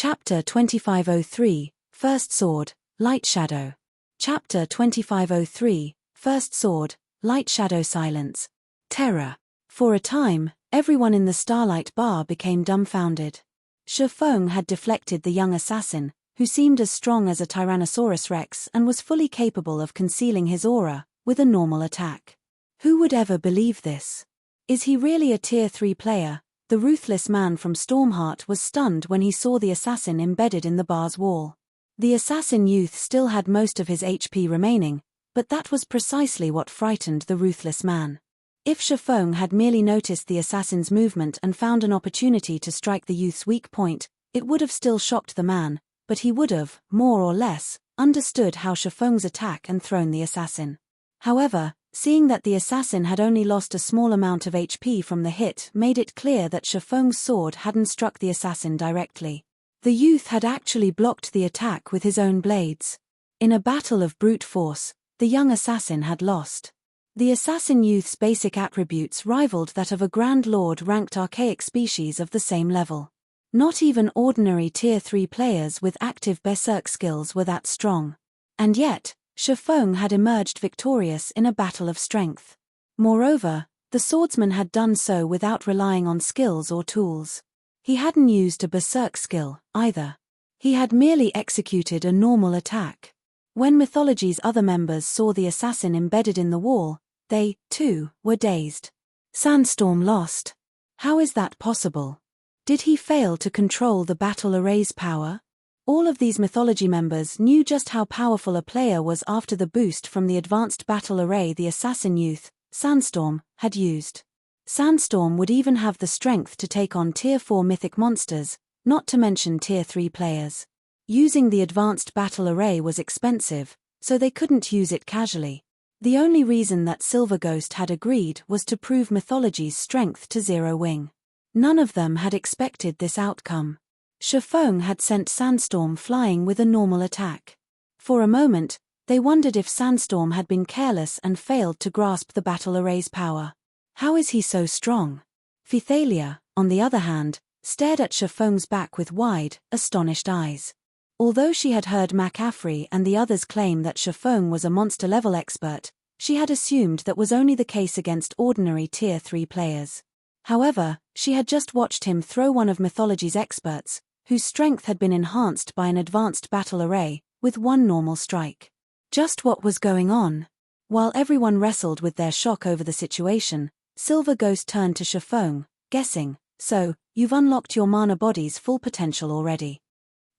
Chapter 2503, First Sword, Light Shadow. Chapter 2503, First Sword, Light Shadow. Silence. Terror. For a time, everyone in the Starlight Bar became dumbfounded. Shifeng had deflected the young assassin, who seemed as strong as a Tyrannosaurus Rex and was fully capable of concealing his aura, with a normal attack. Who would ever believe this? Is he really a Tier 3 player? The ruthless man from Stormheart was stunned when he saw the assassin embedded in the bar's wall. The assassin youth still had most of his HP remaining, but that was precisely what frightened the ruthless man. If Shifeng had merely noticed the assassin's movement and found an opportunity to strike the youth's weak point, it would have still shocked the man, but he would have, more or less, understood how Shifeng's attack and thrown the assassin. However, seeing that the assassin had only lost a small amount of HP from the hit made it clear that Shifeng's sword hadn't struck the assassin directly. The youth had actually blocked the attack with his own blades. In a battle of brute force, the young assassin had lost. The assassin youth's basic attributes rivaled that of a Grand Lord ranked archaic species of the same level. Not even ordinary Tier 3 players with active berserk skills were that strong. And yet, Shifeng had emerged victorious in a battle of strength. Moreover, the swordsman had done so without relying on skills or tools. He hadn't used a berserk skill, either. He had merely executed a normal attack. When Mythology's other members saw the assassin embedded in the wall, they, too, were dazed. Sandstorm lost. How is that possible? Did he fail to control the battle array's power? All of these Mythology members knew just how powerful a player was after the boost from the advanced battle array the assassin youth, Sandstorm, had used. Sandstorm would even have the strength to take on Tier 4 mythic monsters, not to mention Tier 3 players. Using the advanced battle array was expensive, so they couldn't use it casually. The only reason that Silver Ghost had agreed was to prove Mythology's strength to Zero Wing. None of them had expected this outcome. Shifeng had sent Sandstorm flying with a normal attack. For a moment, they wondered if Sandstorm had been careless and failed to grasp the battle array's power. How is he so strong? Phythalia, on the other hand, stared at Shifeng's back with wide, astonished eyes. Although she had heard McAfee and the others claim that Shifeng was a monster-level expert, she had assumed that was only the case against ordinary Tier 3 players. However, she had just watched him throw one of Mythology's experts, whose strength had been enhanced by an advanced battle array, with one normal strike. Just what was going on? While everyone wrestled with their shock over the situation, Silver Ghost turned to Shifeng, guessing, "So, you've unlocked your mana body's full potential already."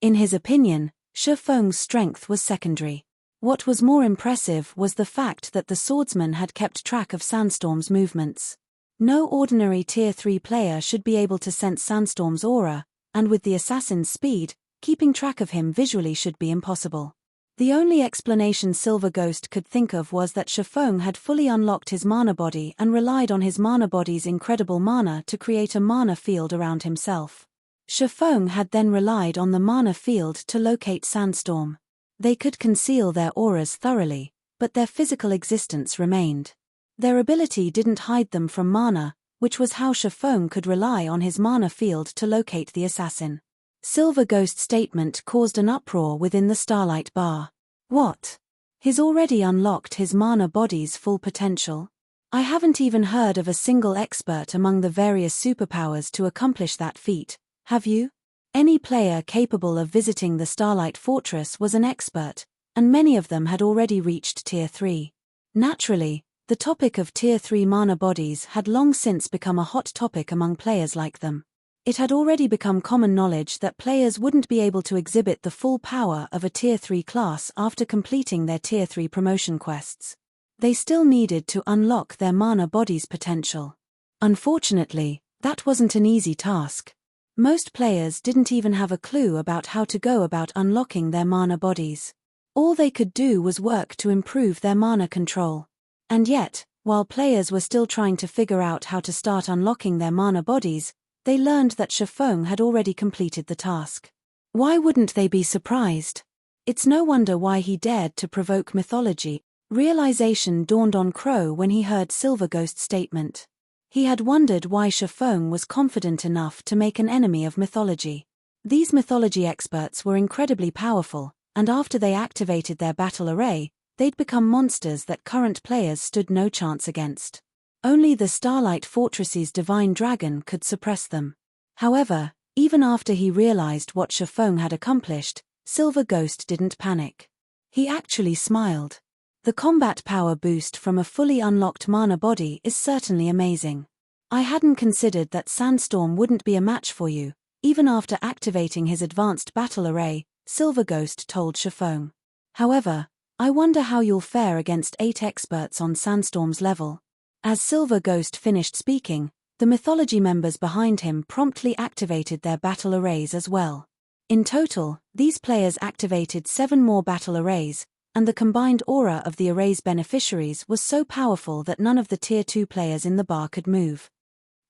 In his opinion, Shifeng's strength was secondary. What was more impressive was the fact that the swordsman had kept track of Sandstorm's movements. No ordinary Tier 3 player should be able to sense Sandstorm's aura, and with the assassin's speed, keeping track of him visually should be impossible. The only explanation Silver Ghost could think of was that Shifeng had fully unlocked his mana body and relied on his mana body's incredible mana to create a mana field around himself. Shifeng had then relied on the mana field to locate Sandstorm. They could conceal their auras thoroughly, but their physical existence remained. Their ability didn't hide them from mana, which was how Shifeng could rely on his mana field to locate the assassin. Silver Ghost's statement caused an uproar within the Starlight Bar. What? He's already unlocked his mana body's full potential? I haven't even heard of a single expert among the various superpowers to accomplish that feat, have you? Any player capable of visiting the Starlight Fortress was an expert, and many of them had already reached Tier 3. Naturally, the topic of Tier 3 mana bodies had long since become a hot topic among players like them. It had already become common knowledge that players wouldn't be able to exhibit the full power of a Tier 3 class after completing their Tier 3 promotion quests. They still needed to unlock their mana body's potential. Unfortunately, that wasn't an easy task. Most players didn't even have a clue about how to go about unlocking their mana bodies. All they could do was work to improve their mana control. And yet, while players were still trying to figure out how to start unlocking their mana bodies, they learned that Shifeng had already completed the task. Why wouldn't they be surprised? It's no wonder why he dared to provoke Mythology. Realization dawned on Crow when he heard Silver Ghost's statement. He had wondered why Shifeng was confident enough to make an enemy of Mythology. These mythology experts were incredibly powerful, and after they activated their battle array, they'd become monsters that current players stood no chance against. Only the Starlight Fortress's divine dragon could suppress them. However, even after he realized what Shifeng had accomplished, Silver Ghost didn't panic. He actually smiled. The combat power boost from a fully unlocked mana body is certainly amazing. I hadn't considered that Sandstorm wouldn't be a match for you, even after activating his advanced battle array, Silver Ghost told Shifeng. However, I wonder how you'll fare against 8 experts on Sandstorm's level. As Silver Ghost finished speaking, the mythology members behind him promptly activated their battle arrays as well. In total, these players activated 7 more battle arrays, and the combined aura of the array's beneficiaries was so powerful that none of the Tier 2 players in the bar could move.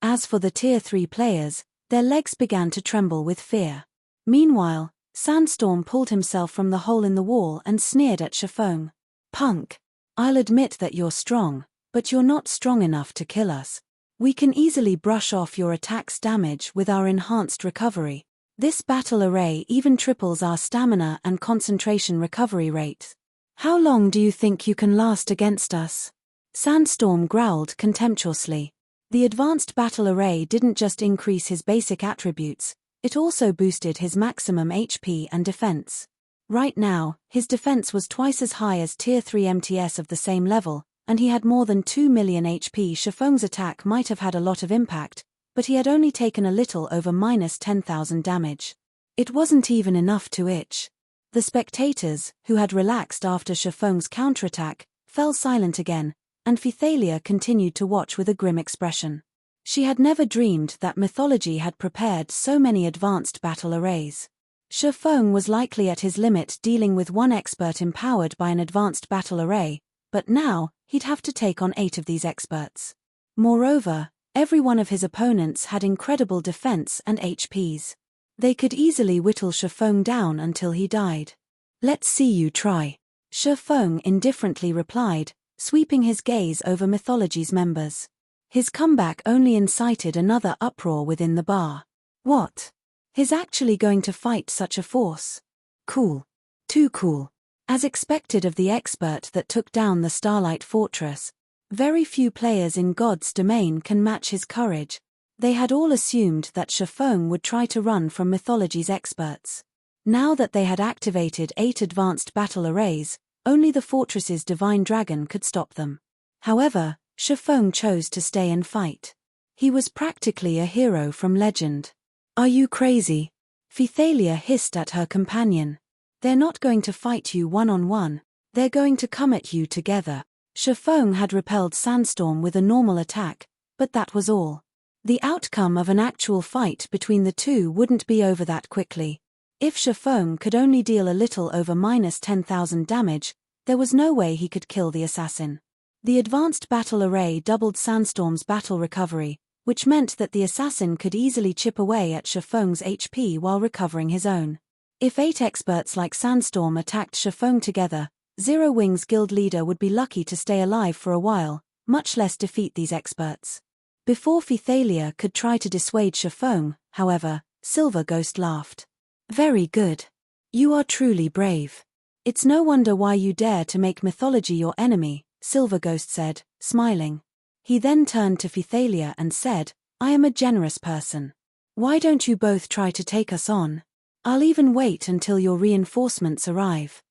As for the Tier 3 players, their legs began to tremble with fear. Meanwhile, Sandstorm pulled himself from the hole in the wall and sneered at Shifeng. "Punk. I'll admit that you're strong, but you're not strong enough to kill us. We can easily brush off your attack's damage with our enhanced recovery. This battle array even triples our stamina and concentration recovery rates. How long do you think you can last against us?" Sandstorm growled contemptuously. The advanced battle array didn't just increase his basic attributes, it also boosted his maximum HP and defense. Right now, his defense was twice as high as Tier 3 MTS of the same level, and he had more than 2 million HP. Shifeng's attack might have had a lot of impact, but he had only taken a little over -10,000 damage. It wasn't even enough to itch. The spectators, who had relaxed after Shifeng's counterattack, fell silent again, and Phythalia continued to watch with a grim expression. She had never dreamed that mythology had prepared so many advanced battle arrays. Shifeng was likely at his limit dealing with 1 expert empowered by an advanced battle array, but now, he'd have to take on 8 of these experts. Moreover, every one of his opponents had incredible defense and HPs. They could easily whittle Shifeng down until he died. "Let's see you try," Shifeng indifferently replied, sweeping his gaze over mythology's members. His comeback only incited another uproar within the bar. What? He's actually going to fight such a force? Cool. Too cool. As expected of the expert that took down the Starlight Fortress, very few players in God's domain can match his courage. They had all assumed that Shifeng would try to run from mythology's experts. Now that they had activated 8 advanced battle arrays, only the fortress's divine dragon could stop them. However, Shifeng chose to stay and fight. He was practically a hero from legend. "Are you crazy?" Phythalia hissed at her companion. "They're not going to fight you one-on-one, they're going to come at you together." Shifeng had repelled Sandstorm with a normal attack, but that was all. The outcome of an actual fight between the two wouldn't be over that quickly. If Shifeng could only deal a little over -10,000 damage, there was no way he could kill the assassin. The advanced battle array doubled Sandstorm's battle recovery, which meant that the assassin could easily chip away at Shifeng's HP while recovering his own. If 8 experts like Sandstorm attacked Shifeng together, Zero Wings Guild leader would be lucky to stay alive for a while, much less defeat these experts. Before Phythalia could try to dissuade Shifeng, however, Silver Ghost laughed. "Very good. You are truly brave. It's no wonder why you dare to make mythology your enemy," Silver Ghost said, smiling. He then turned to Phythalia and said, "I am a generous person. Why don't you both try to take us on? I'll even wait until your reinforcements arrive."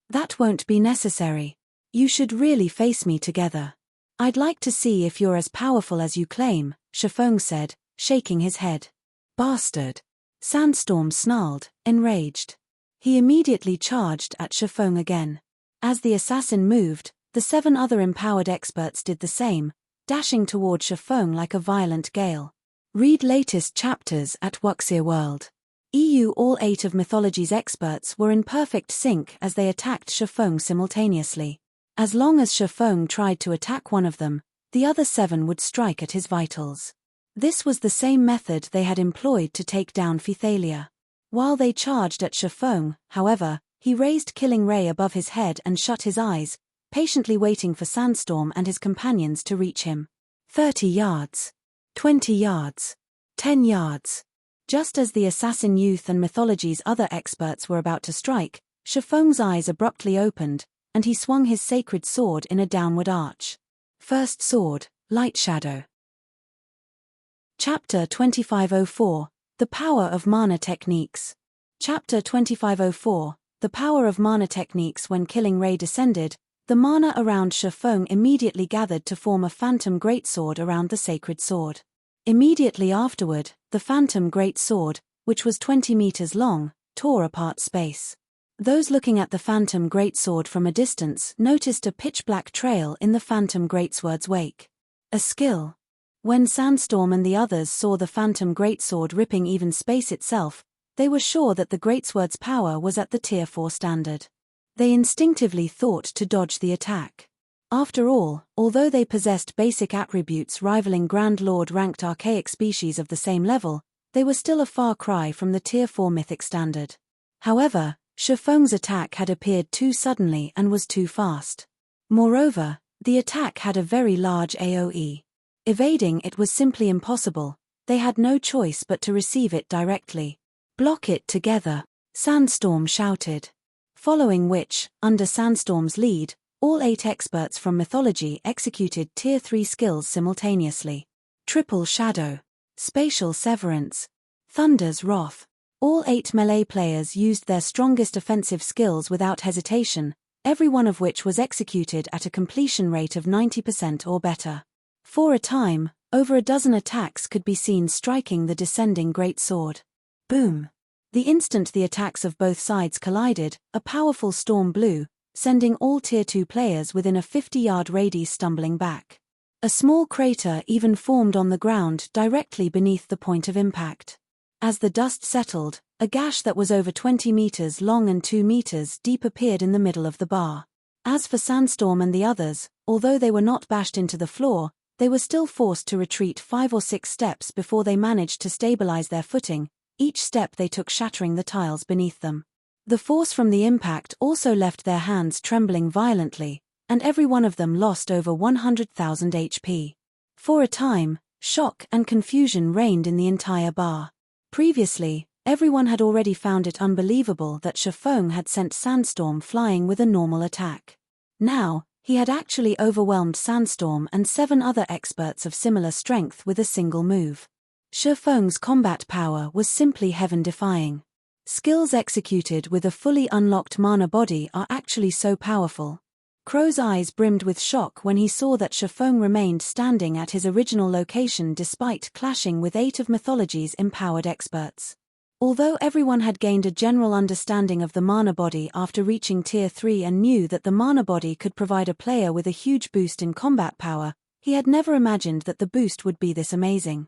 "That won't be necessary. You should really face me together. I'd like to see if you're as powerful as you claim," Shifeng said, shaking his head. "Bastard." Sandstorm snarled, enraged. He immediately charged at Shifeng again. As the assassin moved, the 7 other empowered experts did the same, dashing toward Shifeng like a violent gale. Read latest chapters at Wuxia World. All 8 of mythology's experts were in perfect sync as they attacked Shifeng simultaneously. As long as Shifeng tried to attack one of them, the other 7 would strike at his vitals. This was the same method they had employed to take down Phythalia. While they charged at Shifeng, however, he raised Killing Ray above his head and shut his eyes, patiently waiting for Sandstorm and his companions to reach him. 30 yards. 20 yards. 10 yards. Just as the assassin youth and mythology's other experts were about to strike, Shifeng's eyes abruptly opened, and he swung his sacred sword in a downward arch. First Sword, Light Shadow. Chapter 2504, The Power of Mana Techniques. Chapter 2504, The Power of Mana Techniques. When Killing Ray descended, the mana around Shifeng immediately gathered to form a phantom greatsword around the sacred sword. Immediately afterward, the phantom greatsword, which was 20 meters long, tore apart space. Those looking at the phantom greatsword from a distance noticed a pitch-black trail in the phantom greatsword's wake. A skill. When Sandstorm and the others saw the phantom greatsword ripping even space itself, they were sure that the greatsword's power was at the Tier 4 standard. They instinctively thought to dodge the attack. After all, although they possessed basic attributes rivaling Grand Lord-ranked archaic species of the same level, they were still a far cry from the Tier 4 mythic standard. However, Shifeng's attack had appeared too suddenly and was too fast. Moreover, the attack had a very large AoE. Evading it was simply impossible. They had no choice but to receive it directly. "Block it together," Sandstorm shouted. Following which, under Sandstorm's lead, all 8 experts from mythology executed Tier 3 skills simultaneously. Triple Shadow, Spatial Severance, Thunder's Wrath. All 8 melee players used their strongest offensive skills without hesitation, every one of which was executed at a completion rate of 90% or better. For a time, over a dozen attacks could be seen striking the descending greatsword. Boom! The instant the attacks of both sides collided, a powerful storm blew, sending all Tier 2 players within a 50-yard radius stumbling back. A small crater even formed on the ground directly beneath the point of impact. As the dust settled, a gash that was over 20 meters long and 2 meters deep appeared in the middle of the bar. As for Sandstorm and the others, although they were not bashed into the floor, they were still forced to retreat 5 or 6 steps before they managed to stabilize their footing, each step they took shattering the tiles beneath them. The force from the impact also left their hands trembling violently, and every one of them lost over 100,000 HP. For a time, shock and confusion reigned in the entire bar. Previously, everyone had already found it unbelievable that Shifeng had sent Sandstorm flying with a normal attack. Now, he had actually overwhelmed Sandstorm and 7 other experts of similar strength with a single move. Shifeng's combat power was simply heaven-defying. Skills executed with a fully unlocked mana body are actually so powerful. Crow's eyes brimmed with shock when he saw that Shifeng remained standing at his original location despite clashing with 8 of mythology's empowered experts. Although everyone had gained a general understanding of the mana body after reaching Tier 3 and knew that the mana body could provide a player with a huge boost in combat power, he had never imagined that the boost would be this amazing.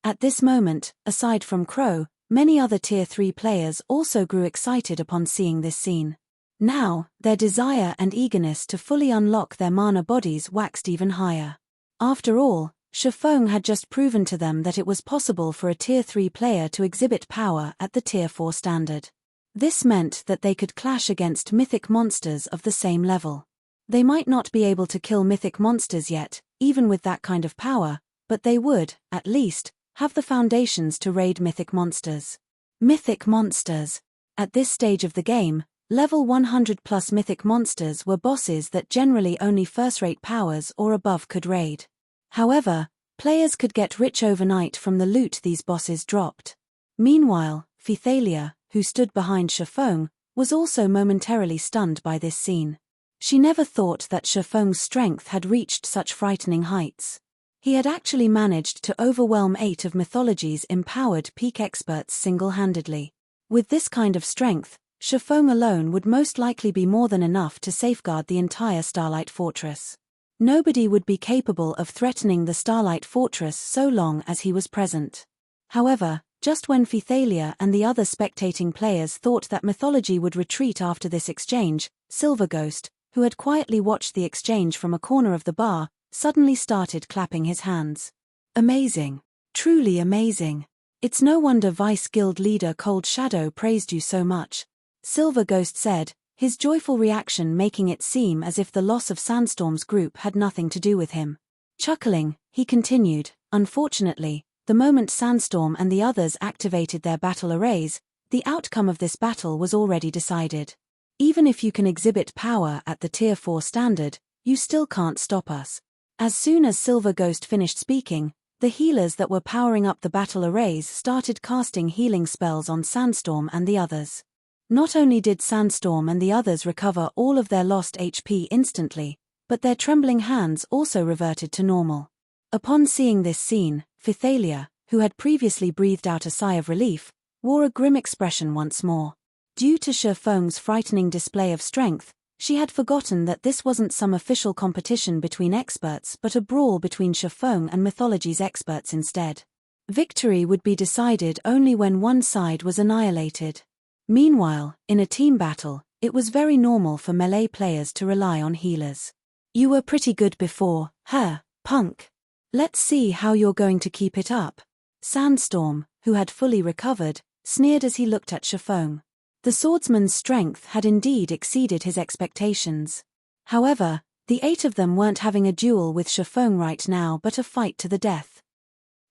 At this moment, aside from Crow, many other Tier 3 players also grew excited upon seeing this scene. Now, their desire and eagerness to fully unlock their mana bodies waxed even higher. After all, Shifeng had just proven to them that it was possible for a Tier 3 player to exhibit power at the Tier 4 standard. This meant that they could clash against mythic monsters of the same level. They might not be able to kill mythic monsters yet, even with that kind of power, but they would, at least, have the foundations to raid mythic monsters. Mythic monsters. At this stage of the game, level 100+ mythic monsters were bosses that generally only first-rate powers or above could raid. However, players could get rich overnight from the loot these bosses dropped. Meanwhile, Phythalia, who stood behind Shifeng, was also momentarily stunned by this scene. She never thought that Shifeng's strength had reached such frightening heights. He had actually managed to overwhelm 8 of mythology's empowered peak experts single-handedly. With this kind of strength, Shifeng alone would most likely be more than enough to safeguard the entire Starlight Fortress. Nobody would be capable of threatening the Starlight Fortress so long as he was present. However, just when Phythalia and the other spectating players thought that mythology would retreat after this exchange, Silver Ghost, who had quietly watched the exchange from a corner of the bar, suddenly started clapping his hands. Amazing. Truly amazing. It's no wonder Vice Guild leader Cold Shadow praised you so much, Silver Ghost said, his joyful reaction making it seem as if the loss of Sandstorm's group had nothing to do with him. Chuckling, he continued, unfortunately, the moment Sandstorm and the others activated their battle arrays, the outcome of this battle was already decided. Even if you can exhibit power at the Tier 4 standard, you still can't stop us. As soon as Silver Ghost finished speaking, the healers that were powering up the battle arrays started casting healing spells on Sandstorm and the others. Not only did Sandstorm and the others recover all of their lost HP instantly, but their trembling hands also reverted to normal. Upon seeing this scene, Phythalia, who had previously breathed out a sigh of relief, wore a grim expression once more. Due to Shifeng's frightening display of strength, she had forgotten that this wasn't some official competition between experts but a brawl between Shifeng and mythology's experts instead. Victory would be decided only when one side was annihilated. Meanwhile, in a team battle, it was very normal for melee players to rely on healers. You were pretty good before, punk. Let's see how you're going to keep it up. Sandstorm, who had fully recovered, sneered as he looked at Shifeng. The swordsman's strength had indeed exceeded his expectations. However, the 8 of them weren't having a duel with Shifeng right now but a fight to the death.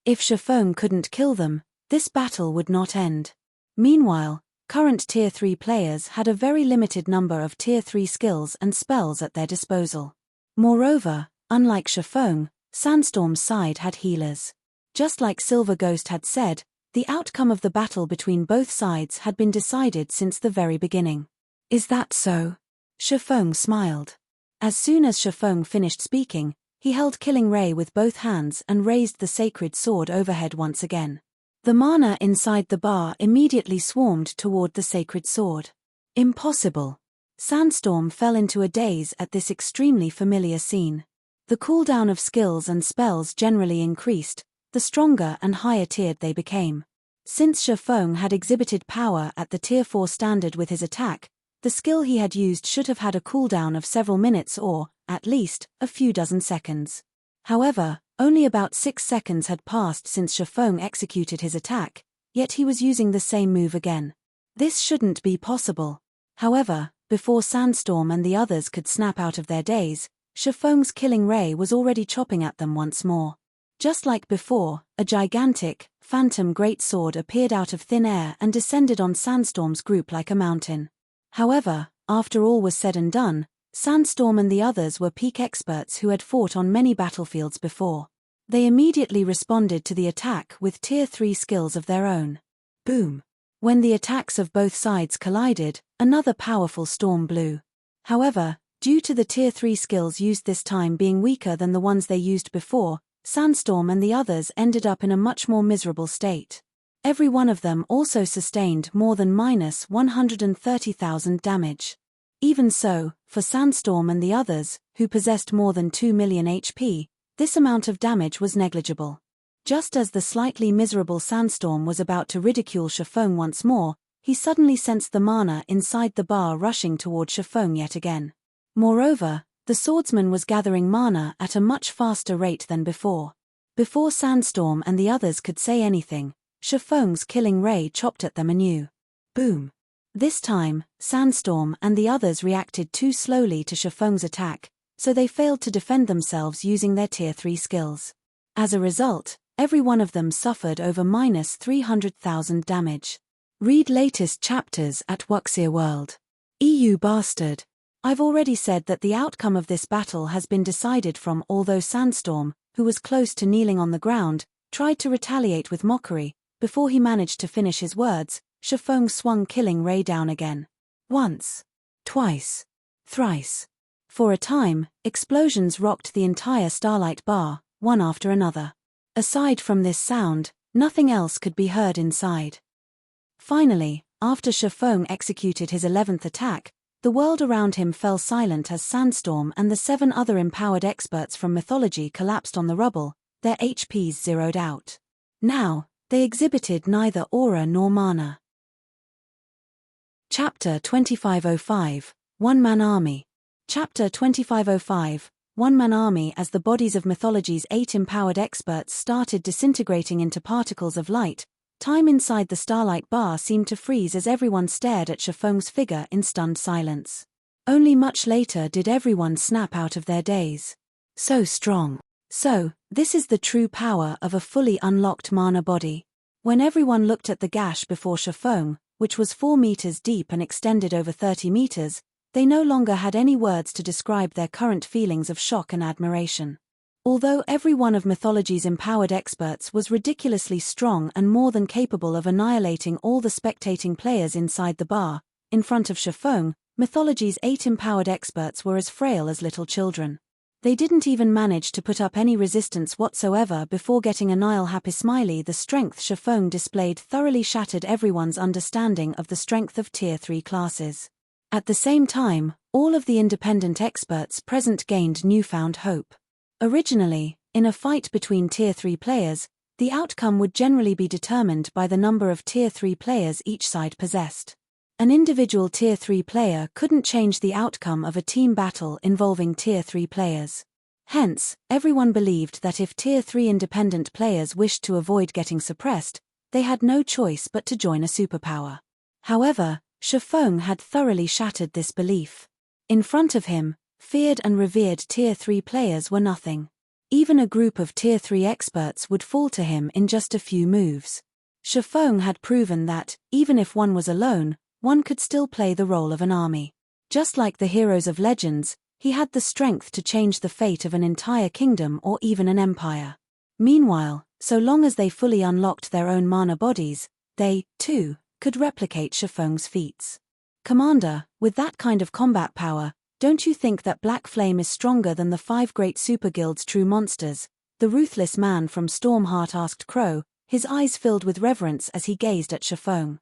If Shifeng couldn't kill them, this battle would not end. Meanwhile, current Tier 3 players had a very limited number of Tier 3 skills and spells at their disposal. Moreover, unlike Shifeng, Sandstorm's side had healers. Just like Silver Ghost had said, the outcome of the battle between both sides had been decided since the very beginning. Is that so? Shifeng smiled. As soon as Shifeng finished speaking, he held Killing Ray with both hands and raised the sacred sword overhead once again. The mana inside the bar immediately swarmed toward the sacred sword. Impossible. Sandstorm fell into a daze at this extremely familiar scene. The cooldown of skills and spells generally increased, the stronger and higher tiered they became. Since Shifeng had exhibited power at the Tier 4 standard with his attack, the skill he had used should have had a cooldown of several minutes or, at least, a few dozen seconds. However, only about 6 seconds had passed since Shifeng executed his attack, yet he was using the same move again. This shouldn't be possible. However, before Sandstorm and the others could snap out of their daze, Shifeng's Killing Ray was already chopping at them once more. Just like before, a gigantic, phantom greatsword appeared out of thin air and descended on Sandstorm's group like a mountain. However, after all was said and done, Sandstorm and the others were peak experts who had fought on many battlefields before. They immediately responded to the attack with Tier 3 skills of their own. Boom! When the attacks of both sides collided, another powerful storm blew. However, due to the Tier 3 skills used this time being weaker than the ones they used before, Sandstorm and the others ended up in a much more miserable state. Every one of them also sustained more than -130,000 damage. Even so, for Sandstorm and the others, who possessed more than 2 million HP, this amount of damage was negligible. Just as the slightly miserable Sandstorm was about to ridicule Shifeng once more, he suddenly sensed the mana inside the bar rushing toward Shifeng yet again. Moreover, the swordsman was gathering mana at a much faster rate than before. Before Sandstorm and the others could say anything, Shifeng's Killing Ray chopped at them anew. Boom! This time, Sandstorm and the others reacted too slowly to Shifeng's attack, so they failed to defend themselves using their Tier 3 skills. As a result, every one of them suffered over -300,000 damage. Read latest chapters at Wuxia World. EU bastard. I've already said that the outcome of this battle has been decided from although Sandstorm, who was close to kneeling on the ground, tried to retaliate with mockery. Before he managed to finish his words, Shifeng swung Killing Ray down again. Once. Twice. Thrice. For a time, explosions rocked the entire Starlight Bar, one after another. Aside from this sound, nothing else could be heard inside. Finally, after Shifeng executed his 11th attack, the world around him fell silent as Sandstorm and the 7 other empowered experts from mythology collapsed on the rubble, their HPs zeroed out. Now, they exhibited neither aura nor mana. Chapter 2505, One-Man Army. Chapter 2505, One-Man Army. As the bodies of mythology's 8 empowered experts started disintegrating into particles of light, time inside the Starlight Bar seemed to freeze as everyone stared at Shifeng's figure in stunned silence. Only much later did everyone snap out of their daze. So strong. So, this is the true power of a fully unlocked mana body. When everyone looked at the gash before Shifeng, which was 4 meters deep and extended over 30 meters, they no longer had any words to describe their current feelings of shock and admiration. Although every one of mythology's empowered experts was ridiculously strong and more than capable of annihilating all the spectating players inside the bar, in front of Shifeng, mythology's 8 empowered experts were as frail as little children. They didn't even manage to put up any resistance whatsoever before getting a Nile happy smiley. The strength Shifeng displayed thoroughly shattered everyone's understanding of the strength of Tier 3 classes. At the same time, all of the independent experts present gained newfound hope. Originally, in a fight between Tier 3 players, the outcome would generally be determined by the number of Tier 3 players each side possessed. An individual Tier 3 player couldn't change the outcome of a team battle involving Tier 3 players. Hence, everyone believed that if Tier 3 independent players wished to avoid getting suppressed, they had no choice but to join a superpower. However, Shifeng had thoroughly shattered this belief. In front of him, feared and revered Tier 3 players were nothing. Even a group of Tier 3 experts would fall to him in just a few moves. Shifeng had proven that, even if one was alone, one could still play the role of an army. Just like the heroes of legends, he had the strength to change the fate of an entire kingdom or even an empire. Meanwhile, so long as they fully unlocked their own mana bodies, they, too, could replicate Shifeng's feats. Commander, with that kind of combat power, don't you think that Black Flame is stronger than the 5 great super guild's true monsters? The ruthless man from Stormheart asked Crow, his eyes filled with reverence as he gazed at Shifeng.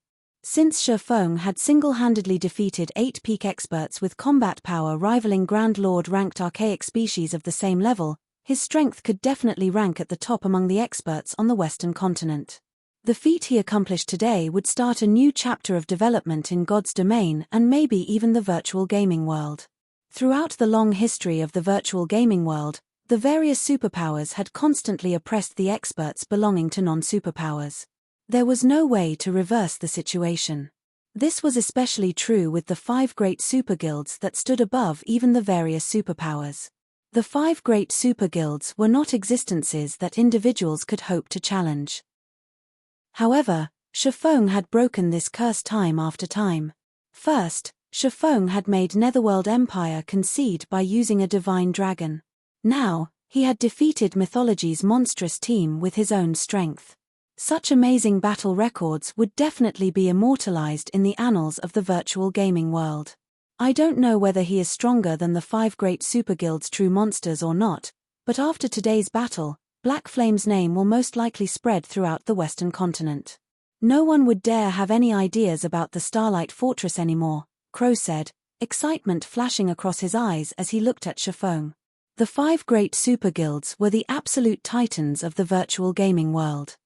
Since Shifeng had single-handedly defeated 8 peak experts with combat power rivaling Grand Lord-ranked archaic species of the same level, his strength could definitely rank at the top among the experts on the Western continent. The feat he accomplished today would start a new chapter of development in God's domain and maybe even the virtual gaming world. Throughout the long history of the virtual gaming world, the various superpowers had constantly oppressed the experts belonging to non-superpowers. There was no way to reverse the situation. This was especially true with the 5 great superguilds that stood above even the various superpowers. The 5 great superguilds were not existences that individuals could hope to challenge. However, Shifeng had broken this curse time after time. First, Shifeng had made Netherworld Empire concede by using a divine dragon. Now, he had defeated mythology's monstrous team with his own strength. Such amazing battle records would definitely be immortalized in the annals of the virtual gaming world. I don't know whether he is stronger than the 5 great superguilds' true monsters or not, but after today's battle, Black Flame's name will most likely spread throughout the Western continent. No one would dare have any ideas about the Starlight Fortress anymore, Crow said, excitement flashing across his eyes as he looked at Shifeng. The 5 great superguilds were the absolute titans of the virtual gaming world.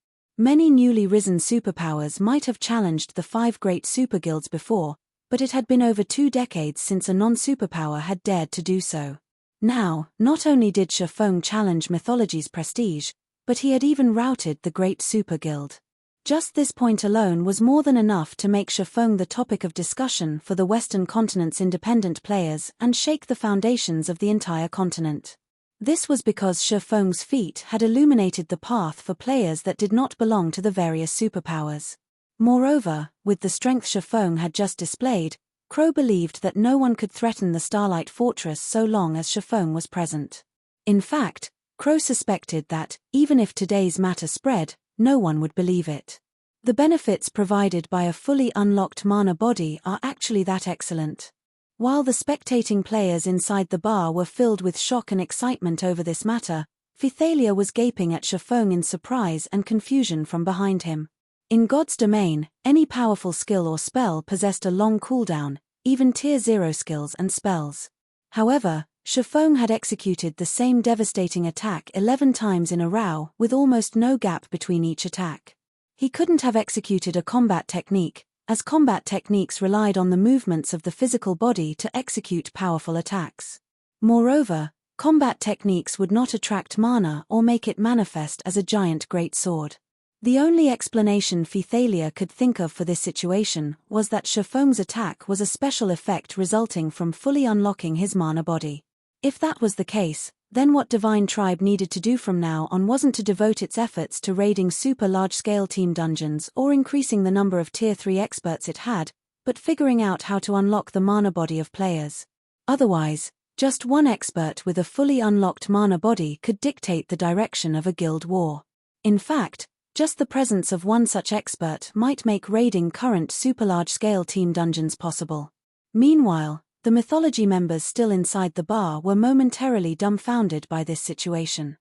Many newly risen superpowers might have challenged the 5 great superguilds before, but it had been over 2 decades since a non-superpower had dared to do so. Now, not only did Shifeng challenge mythology's prestige, but he had even routed the great superguild. Just this point alone was more than enough to make Shifeng the topic of discussion for the Western continent's independent players and shake the foundations of the entire continent. This was because Shifeng's feat had illuminated the path for players that did not belong to the various superpowers. Moreover, with the strength Shifeng had just displayed, Crow believed that no one could threaten the Starlight Fortress so long as Shifeng was present. In fact, Crow suspected that, even if today's matter spread, no one would believe it. The benefits provided by a fully unlocked mana body are actually that excellent. While the spectating players inside the bar were filled with shock and excitement over this matter, Phythalia was gaping at Shifeng in surprise and confusion from behind him. In God's domain, any powerful skill or spell possessed a long cooldown, even Tier 0 skills and spells. However, Shifeng had executed the same devastating attack 11 times in a row with almost no gap between each attack. He couldn't have executed a combat technique, as combat techniques relied on the movements of the physical body to execute powerful attacks. Moreover, combat techniques would not attract mana or make it manifest as a giant greatsword. The only explanation Phythalia could think of for this situation was that Shifeng's attack was a special effect resulting from fully unlocking his mana body. If that was the case, Then what Divine Tribe needed to do from now on wasn't to devote its efforts to raiding super large-scale team dungeons or increasing the number of Tier 3 experts it had, but figuring out how to unlock the mana body of players. Otherwise, just one expert with a fully unlocked mana body could dictate the direction of a guild war. In fact, just the presence of one such expert might make raiding current super large-scale team dungeons possible. Meanwhile, the mythology members still inside the bar were momentarily dumbfounded by this situation.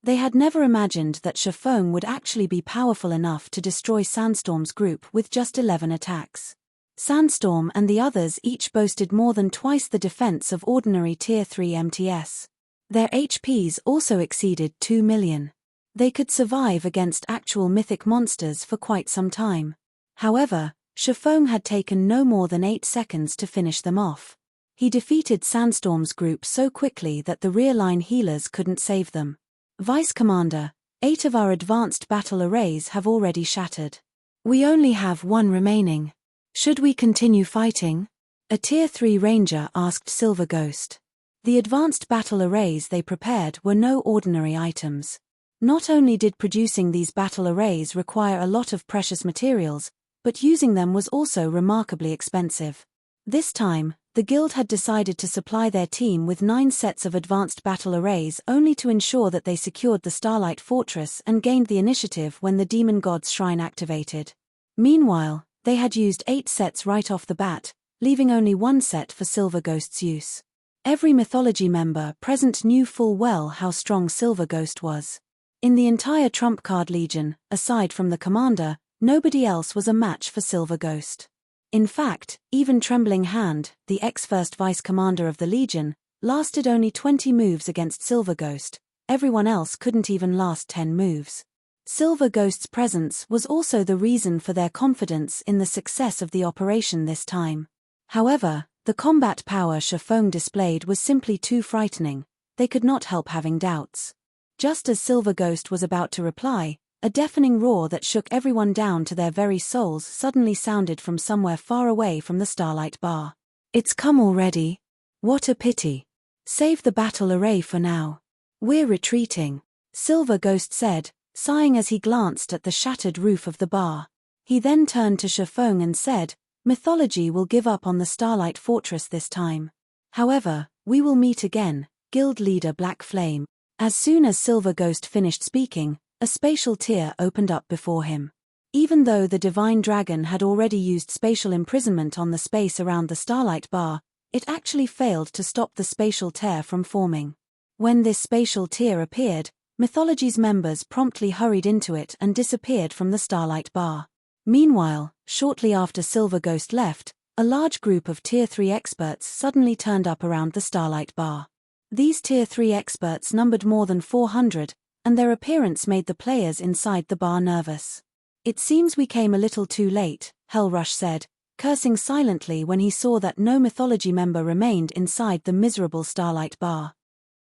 They had never imagined that Shafong would actually be powerful enough to destroy Sandstorm's group with just 11 attacks. Sandstorm and the others each boasted more than twice the defense of ordinary Tier 3 MTS. Their HPs also exceeded 2 million. They could survive against actual mythic monsters for quite some time. However, Shafong had taken no more than 8 seconds to finish them off. He defeated Sandstorm's group so quickly that the rear-line healers couldn't save them. Vice Commander, 8 of our advanced battle arrays have already shattered. We only have 1 remaining. Should we continue fighting? A Tier 3 Ranger asked Silver Ghost. The advanced battle arrays they prepared were no ordinary items. Not only did producing these battle arrays require a lot of precious materials, but using them was also remarkably expensive. This time, the guild had decided to supply their team with 9 sets of advanced battle arrays only to ensure that they secured the Starlight Fortress and gained the initiative when the Demon God's Shrine activated. Meanwhile, they had used 8 sets right off the bat, leaving only 1 set for Silver Ghost's use. Every mythology member present knew full well how strong Silver Ghost was. In the entire Trump Card Legion, aside from the commander, nobody else was a match for Silver Ghost. In fact, even Trembling Hand, the ex-first vice commander of the Legion, lasted only 20 moves against Silver Ghost. Everyone else couldn't even last 10 moves. Silver Ghost's presence was also the reason for their confidence in the success of the operation this time. However, the combat power Shafong displayed was simply too frightening. They could not help having doubts. Just as Silver Ghost was about to reply, a deafening roar that shook everyone down to their very souls suddenly sounded from somewhere far away from the Starlight Bar. It's come already. What a pity. Save the battle array for now. We're retreating, Silver Ghost said, sighing as he glanced at the shattered roof of the bar. He then turned to Shafong and said, Mythology will give up on the Starlight Fortress this time. However, we will meet again, Guild Leader Black Flame. As soon as Silver Ghost finished speaking, a spatial tier opened up before him. Even though the Divine Dragon had already used spatial imprisonment on the space around the Starlight Bar, it actually failed to stop the spatial tear from forming. When this spatial tier appeared, Mythology's members promptly hurried into it and disappeared from the Starlight Bar. Meanwhile, shortly after Silver Ghost left, a large group of Tier 3 experts suddenly turned up around the Starlight Bar. These Tier 3 experts numbered more than 400, and their appearance made the players inside the bar nervous. It seems we came a little too late, Hellrush said, cursing silently when he saw that no mythology member remained inside the miserable Starlight Bar.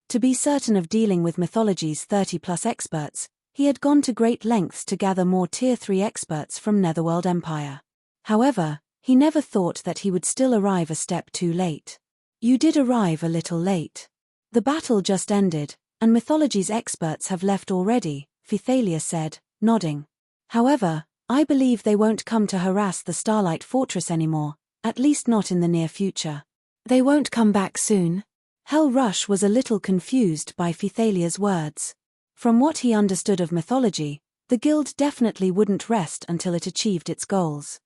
To be certain of dealing with mythology's 30-plus experts, he had gone to great lengths to gather more Tier 3 experts from Netherworld Empire. However, he never thought that he would still arrive a step too late. You did arrive a little late. The battle just ended, and mythology's experts have left already, Phythalia said, nodding. However, I believe they won't come to harass the Starlight Fortress anymore, at least not in the near future. They won't come back soon? Hellrush was a little confused by Phythalia's words. From what he understood of mythology, the guild definitely wouldn't rest until it achieved its goals.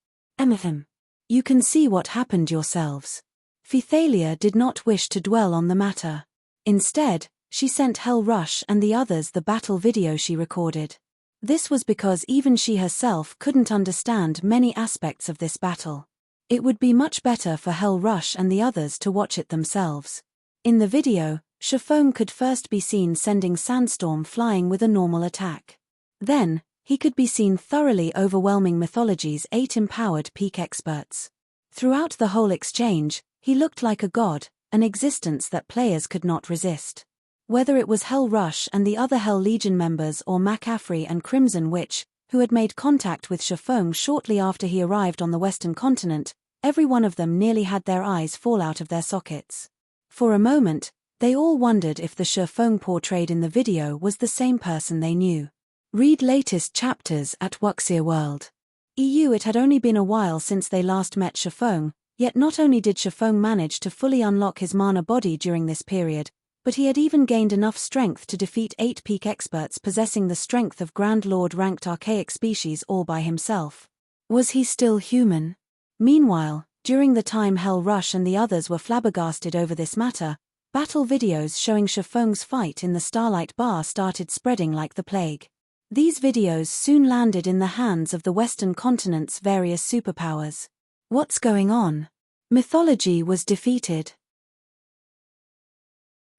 You can see what happened yourselves. Phythalia did not wish to dwell on the matter. Instead, she sent Hellrush and the others the battle video she recorded. This was because even she herself couldn't understand many aspects of this battle. It would be much better for Hellrush and the others to watch it themselves. In the video, Shafong could first be seen sending Sandstorm flying with a normal attack. Then, he could be seen thoroughly overwhelming Mythology's 8 empowered peak experts. Throughout the whole exchange, he looked like a god, an existence that players could not resist. Whether it was Hellrush and the other Hell Legion members or McAfee and Crimson Witch, who had made contact with Shafong shortly after he arrived on the Western continent, every one of them nearly had their eyes fall out of their sockets. For a moment, They all wondered if the Shifeng portrayed in the video was the same person they knew. Read latest chapters at Wuxia World. It had only been a while since they last met Shifeng, yet not only did Shifeng manage to fully unlock his mana body during this period, but he had even gained enough strength to defeat 8 peak experts possessing the strength of Grand Lord ranked archaic species all by himself. Was he still human? Meanwhile, during the time Hell Rush and the others were flabbergasted over this matter, battle videos showing Shifeng's fight in the Starlight Bar started spreading like the plague. These videos soon landed in the hands of the Western continent's various superpowers. What's going on? Mythology was defeated.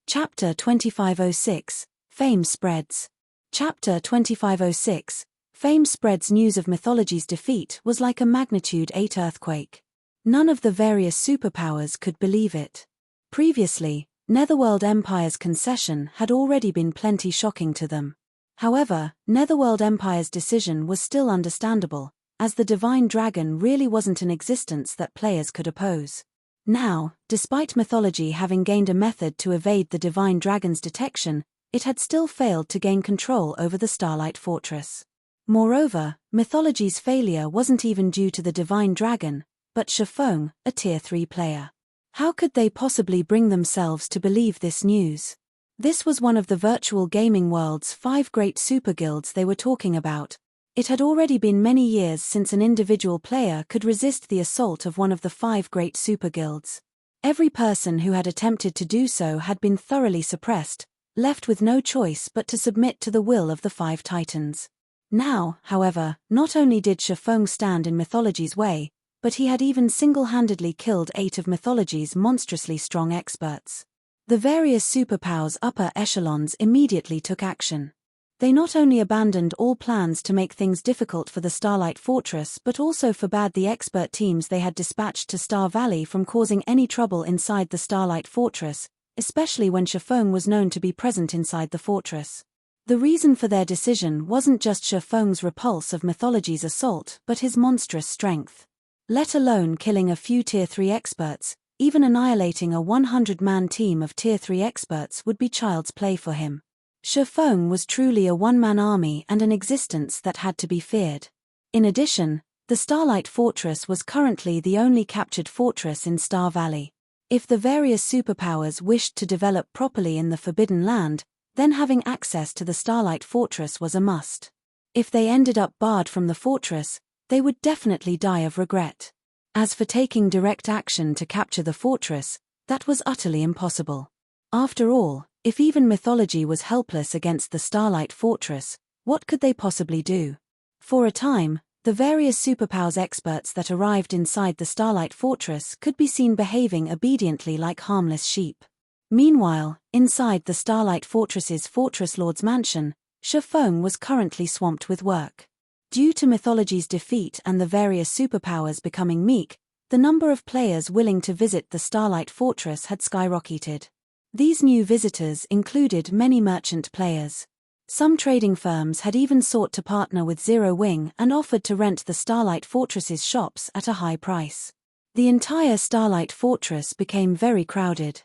Chapter 2506, Fame Spreads. Chapter 2506, Fame Spreads. News of Mythology's defeat was like a magnitude 8 earthquake. None of the various superpowers could believe it. Previously, Netherworld Empire's concession had already been plenty shocking to them. However, Netherworld Empire's decision was still understandable, as the Divine Dragon really wasn't an existence that players could oppose. Now, despite Mythology having gained a method to evade the Divine Dragon's detection, it had still failed to gain control over the Starlight Fortress. Moreover, Mythology's failure wasn't even due to the Divine Dragon, but Shifeng, a Tier 3 player. How could they possibly bring themselves to believe this news? This was one of the virtual gaming world's 5 great super guilds they were talking about. It had already been many years since an individual player could resist the assault of one of the 5 great super guilds. Every person who had attempted to do so had been thoroughly suppressed, left with no choice but to submit to the will of the 5 titans. Now, however, not only did Shifeng stand in Mythology's way, but he had even single-handedly killed 8 of Mythology's monstrously strong experts. The various superpowers' upper echelons immediately took action. They not only abandoned all plans to make things difficult for the Starlight Fortress but also forbade the expert teams they had dispatched to Star Valley from causing any trouble inside the Starlight Fortress, especially when Shifeng was known to be present inside the fortress. The reason for their decision wasn't just Shifeng's repulse of Mythology's assault but his monstrous strength. Let alone killing a few Tier 3 experts, even annihilating a 100-man team of Tier 3 experts would be child's play for him. Shifeng was truly a one-man army and an existence that had to be feared. In addition, the Starlight Fortress was currently the only captured fortress in Star Valley. If the various superpowers wished to develop properly in the Forbidden Land, then having access to the Starlight Fortress was a must. If they ended up barred from the fortress, they would definitely die of regret. As for taking direct action to capture the fortress, that was utterly impossible. After all, if even Mythology was helpless against the Starlight Fortress, what could they possibly do? For a time, the various superpowers experts that arrived inside the Starlight Fortress could be seen behaving obediently like harmless sheep. Meanwhile, inside the Starlight Fortress's Fortress Lord's mansion, Shifeng was currently swamped with work. Due to Mythology's defeat and the various superpowers becoming meek, the number of players willing to visit the Starlight Fortress had skyrocketed. These new visitors included many merchant players. Some trading firms had even sought to partner with Zero Wing and offered to rent the Starlight Fortress's shops at a high price. The entire Starlight Fortress became very crowded.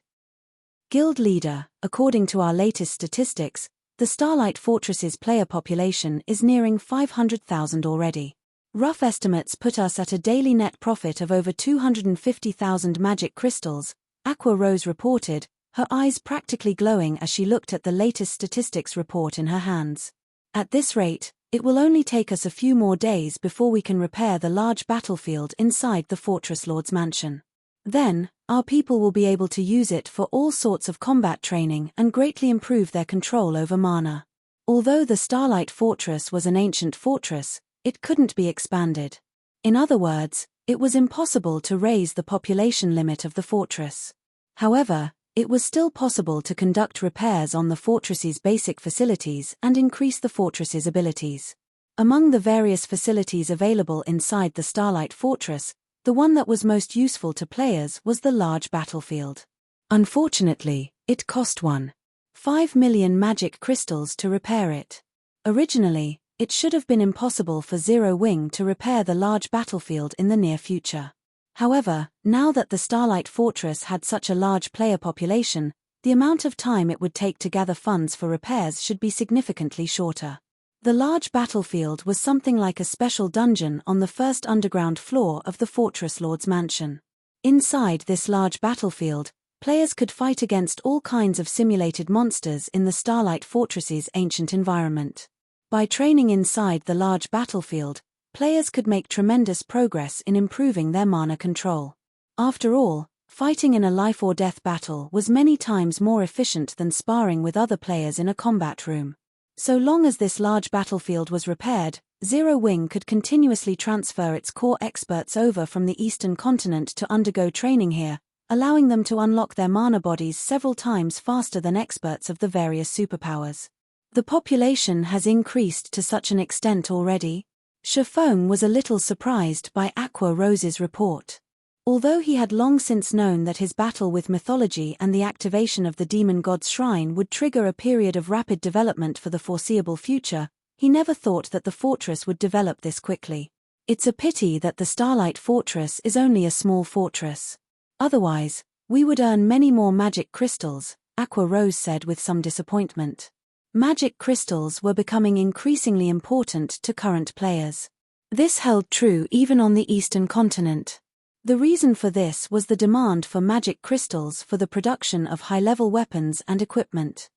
Guild Leader, according to our latest statistics, the Starlight Fortress's player population is nearing 500,000 already. Rough estimates put us at a daily net profit of over 250,000 magic crystals, Aqua Rose reported, her eyes practically glowing as she looked at the latest statistics report in her hands. At this rate, it will only take us a few more days before we can repair the large battlefield inside the Fortress Lord's mansion. Then, our people will be able to use it for all sorts of combat training and greatly improve their control over mana. Although the Starlight Fortress was an ancient fortress, it couldn't be expanded. In other words, it was impossible to raise the population limit of the fortress. However, it was still possible to conduct repairs on the fortress's basic facilities and increase the fortress's abilities. Among the various facilities available inside the Starlight Fortress, the one that was most useful to players was the large battlefield. Unfortunately, it cost 1.5 million magic crystals to repair it. Originally, it should have been impossible for Zero Wing to repair the large battlefield in the near future. However, now that the Starlight Fortress had such a large player population, the amount of time it would take to gather funds for repairs should be significantly shorter. The large battlefield was something like a special dungeon on the first underground floor of the Fortress Lord's mansion. Inside this large battlefield, players could fight against all kinds of simulated monsters in the Starlight Fortress's ancient environment. By training inside the large battlefield, players could make tremendous progress in improving their mana control. After all, fighting in a life-or-death battle was many times more efficient than sparring with other players in a combat room. So long as this large battlefield was repaired, Zero Wing could continuously transfer its core experts over from the Eastern continent to undergo training here, allowing them to unlock their mana bodies several times faster than experts of the various superpowers. The population has increased to such an extent already. Shifeng was a little surprised by Aqua Rose's report. Although he had long since known that his battle with mythology and the activation of the demon god's shrine would trigger a period of rapid development for the foreseeable future, he never thought that the fortress would develop this quickly. It's a pity that the Starlight Fortress is only a small fortress. Otherwise, we would earn many more magic crystals, Aqua Rose said with some disappointment. Magic crystals were becoming increasingly important to current players. This held true even on the Eastern continent. The reason for this was the demand for magic crystals for the production of high-level weapons and equipment.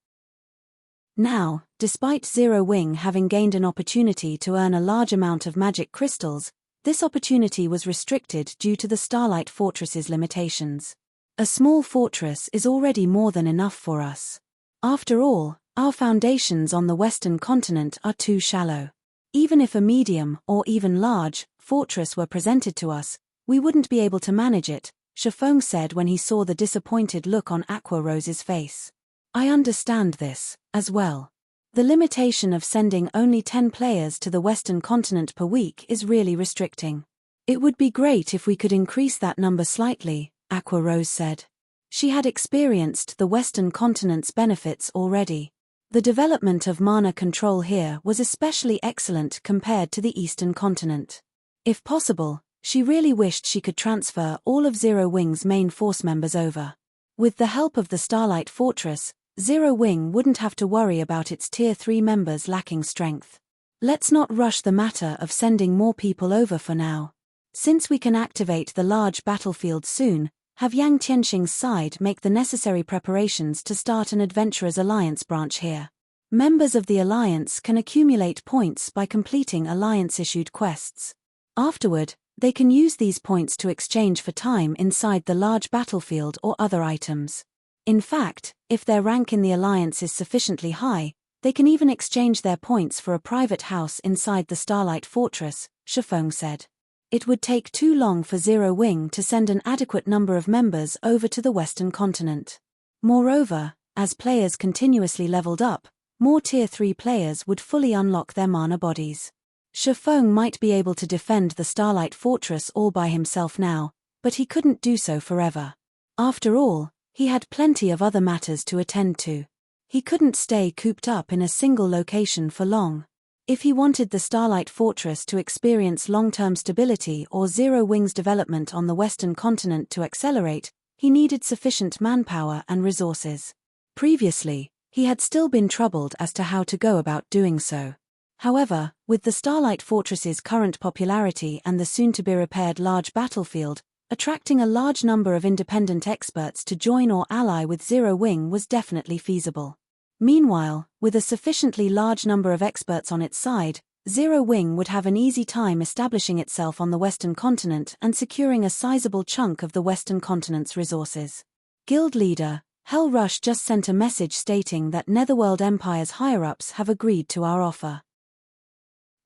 Now, despite Zero Wing having gained an opportunity to earn a large amount of magic crystals, this opportunity was restricted due to the Starlight Fortress's limitations. A small fortress is already more than enough for us. After all, our foundations on the Western continent are too shallow. Even if a medium, or even large, fortress were presented to us, we wouldn't be able to manage it, Shifeng said when he saw the disappointed look on Aqua Rose's face. I understand this, as well. The limitation of sending only 10 players to the Western continent per week is really restricting. It would be great if we could increase that number slightly, Aqua Rose said. She had experienced the Western continent's benefits already. The development of mana control here was especially excellent compared to the Eastern continent. If possible, she really wished she could transfer all of Zero Wing's main force members over. With the help of the Starlight Fortress, Zero Wing wouldn't have to worry about its Tier 3 members lacking strength. Let's not rush the matter of sending more people over for now. Since we can activate the large battlefield soon, have Yang Tianxing's side make the necessary preparations to start an Adventurers Alliance branch here. Members of the Alliance can accumulate points by completing Alliance-issued quests. Afterward, they can use these points to exchange for time inside the large battlefield or other items. In fact, if their rank in the Alliance is sufficiently high, they can even exchange their points for a private house inside the Starlight Fortress, Shifeng said. It would take too long for Zero Wing to send an adequate number of members over to the Western continent. Moreover, as players continuously leveled up, more Tier 3 players would fully unlock their mana bodies. Shifeng might be able to defend the Starlight Fortress all by himself now, but he couldn't do so forever. After all, he had plenty of other matters to attend to. He couldn't stay cooped up in a single location for long. If he wanted the Starlight Fortress to experience long-term stability or Zero Wing's development on the Western continent to accelerate, he needed sufficient manpower and resources. Previously, he had still been troubled as to how to go about doing so. However, with the Starlight Fortress's current popularity and the soon-to-be-repaired large battlefield, attracting a large number of independent experts to join or ally with Zero Wing was definitely feasible. Meanwhile, with a sufficiently large number of experts on its side, Zero Wing would have an easy time establishing itself on the Western continent and securing a sizable chunk of the Western continent's resources. Guild leader, Hell Rush just sent a message stating that Netherworld Empire's higher-ups have agreed to our offer.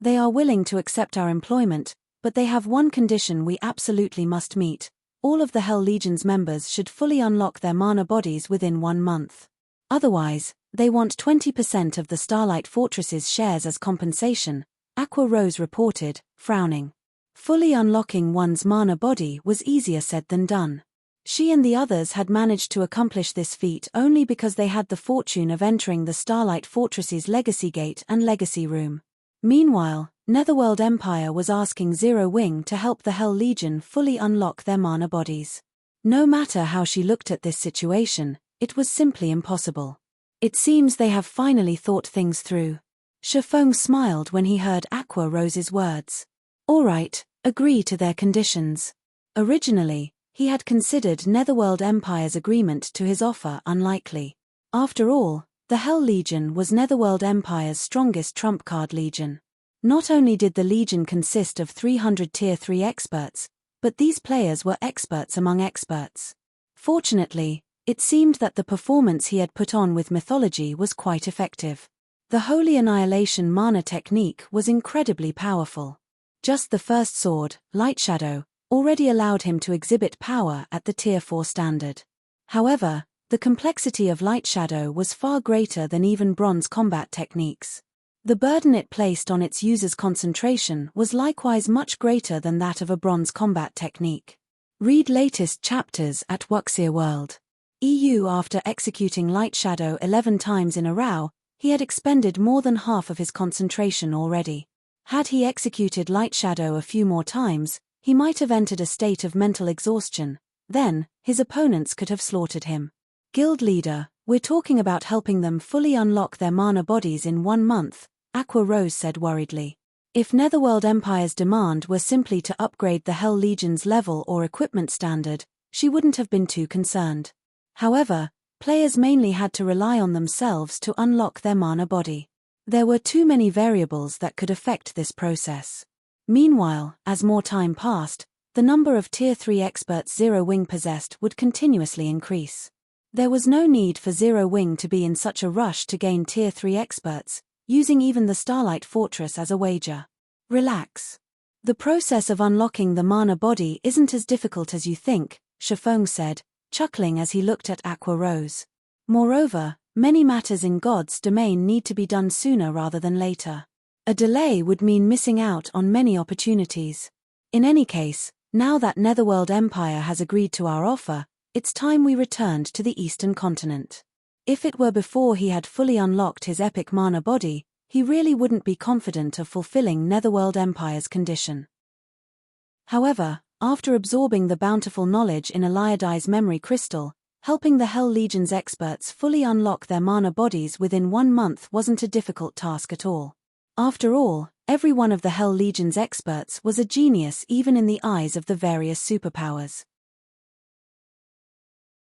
They are willing to accept our employment, but they have one condition we absolutely must meet. All of the Hell Legion's members should fully unlock their mana bodies within 1 month. Otherwise, they want 20% of the Starlight Fortress's shares as compensation, Aqua Rose reported, frowning. Fully unlocking one's mana body was easier said than done. She and the others had managed to accomplish this feat only because they had the fortune of entering the Starlight Fortress's Legacy Gate and Legacy Room. Meanwhile, Netherworld Empire was asking Zero Wing to help the Hell Legion fully unlock their mana bodies. No matter how she looked at this situation, it was simply impossible. It seems they have finally thought things through. Shifeng smiled when he heard Aqua Rose's words. All right, agree to their conditions. Originally, he had considered Netherworld Empire's agreement to his offer unlikely. After all, the Hell Legion was Netherworld Empire's strongest trump card legion. Not only did the legion consist of 300 Tier 3 experts, but these players were experts among experts. Fortunately, it seemed that the performance he had put on with mythology was quite effective. The Holy Annihilation mana technique was incredibly powerful. Just the first sword, Light Shadow, already allowed him to exhibit power at the Tier 4 standard. However, the complexity of Light Shadow was far greater than even bronze combat techniques. The burden it placed on its user's concentration was likewise much greater than that of a bronze combat technique. Read latest chapters at Wuxia World. EU. After executing Light Shadow 11 times in a row, he had expended more than half of his concentration already. Had he executed Light Shadow a few more times, he might have entered a state of mental exhaustion. Then, his opponents could have slaughtered him. Guild leader, we're talking about helping them fully unlock their mana bodies in 1 month, Aqua Rose said worriedly. If Netherworld Empire's demand were simply to upgrade the Hell Legion's level or equipment standard, she wouldn't have been too concerned. However, players mainly had to rely on themselves to unlock their mana body. There were too many variables that could affect this process. Meanwhile, as more time passed, the number of Tier 3 experts Zero Wing possessed would continuously increase. There was no need for Zero Wing to be in such a rush to gain Tier 3 experts, using even the Starlight Fortress as a wager. Relax. The process of unlocking the mana body isn't as difficult as you think, Shifeng said, chuckling as he looked at Aqua Rose. Moreover, many matters in God's domain need to be done sooner rather than later. A delay would mean missing out on many opportunities. In any case, now that Netherworld Empire has agreed to our offer, it's time we returned to the Eastern Continent. If it were before he had fully unlocked his epic mana body, he really wouldn't be confident of fulfilling Netherworld Empire's condition. However, after absorbing the bountiful knowledge in Eliadi's memory crystal, helping the Hell Legion's experts fully unlock their mana bodies within 1 month wasn't a difficult task at all. After all, every one of the Hell Legion's experts was a genius even in the eyes of the various superpowers.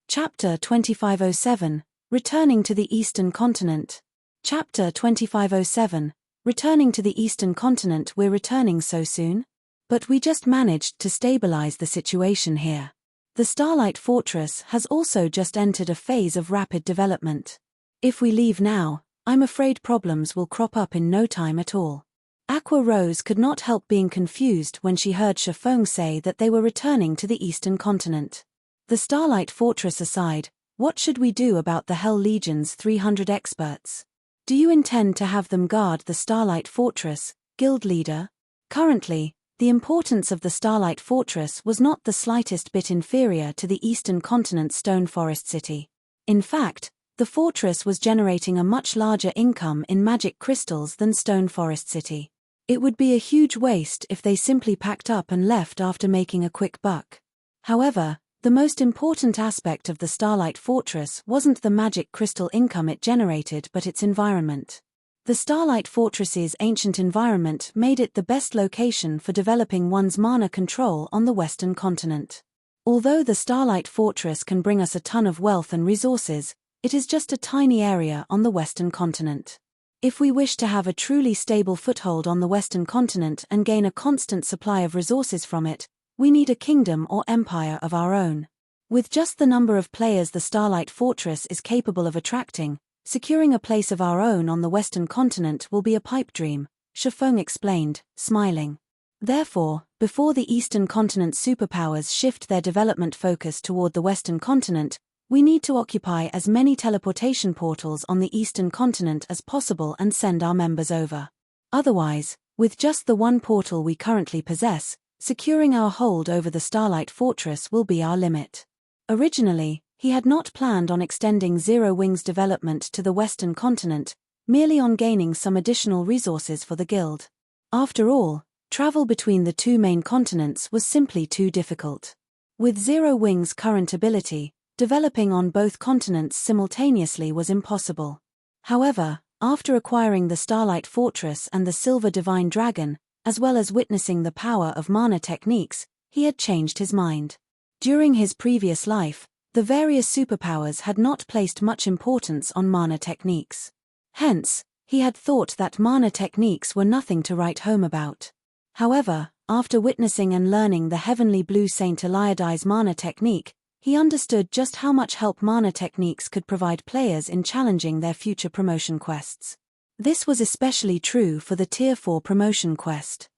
Chapter 2507, Returning to the Eastern Continent. Chapter 2507, Returning to the Eastern Continent. We're returning so soon? But we just managed to stabilize the situation here. The Starlight Fortress has also just entered a phase of rapid development. If we leave now, I'm afraid problems will crop up in no time at all. Aqua Rose could not help being confused when she heard Shifeng say that they were returning to the Eastern Continent. The Starlight Fortress aside, what should we do about the Hell Legion's 300 experts? Do you intend to have them guard the Starlight Fortress, Guild Leader? Currently, the importance of the Starlight Fortress was not the slightest bit inferior to the Eastern Continent's Stone Forest City. In fact, the fortress was generating a much larger income in magic crystals than Stone Forest City. It would be a huge waste if they simply packed up and left after making a quick buck. However, the most important aspect of the Starlight Fortress wasn't the magic crystal income it generated but its environment. The Starlight Fortress's ancient environment made it the best location for developing one's mana control on the Western Continent. Although the Starlight Fortress can bring us a ton of wealth and resources, it is just a tiny area on the Western Continent. If we wish to have a truly stable foothold on the Western Continent and gain a constant supply of resources from it, we need a kingdom or empire of our own. With just the number of players the Starlight Fortress is capable of attracting, securing a place of our own on the Western Continent will be a pipe dream, Shifeng explained, smiling. Therefore, before the Eastern Continent superpowers shift their development focus toward the Western Continent, we need to occupy as many teleportation portals on the Eastern Continent as possible and send our members over. Otherwise, with just the one portal we currently possess, securing our hold over the Starlight Fortress will be our limit. Originally, he had not planned on extending Zero Wing's development to the Western Continent, merely on gaining some additional resources for the guild. After all, travel between the two main continents was simply too difficult. With Zero Wing's current ability, developing on both continents simultaneously was impossible. However, after acquiring the Starlight Fortress and the Silver Divine Dragon, as well as witnessing the power of mana techniques, he had changed his mind. During his previous life, the various superpowers had not placed much importance on mana techniques. Hence, he had thought that mana techniques were nothing to write home about. However, after witnessing and learning the Heavenly Blue Saint Eliadi's mana technique, he understood just how much help mana techniques could provide players in challenging their future promotion quests. This was especially true for the Tier 4 promotion quest.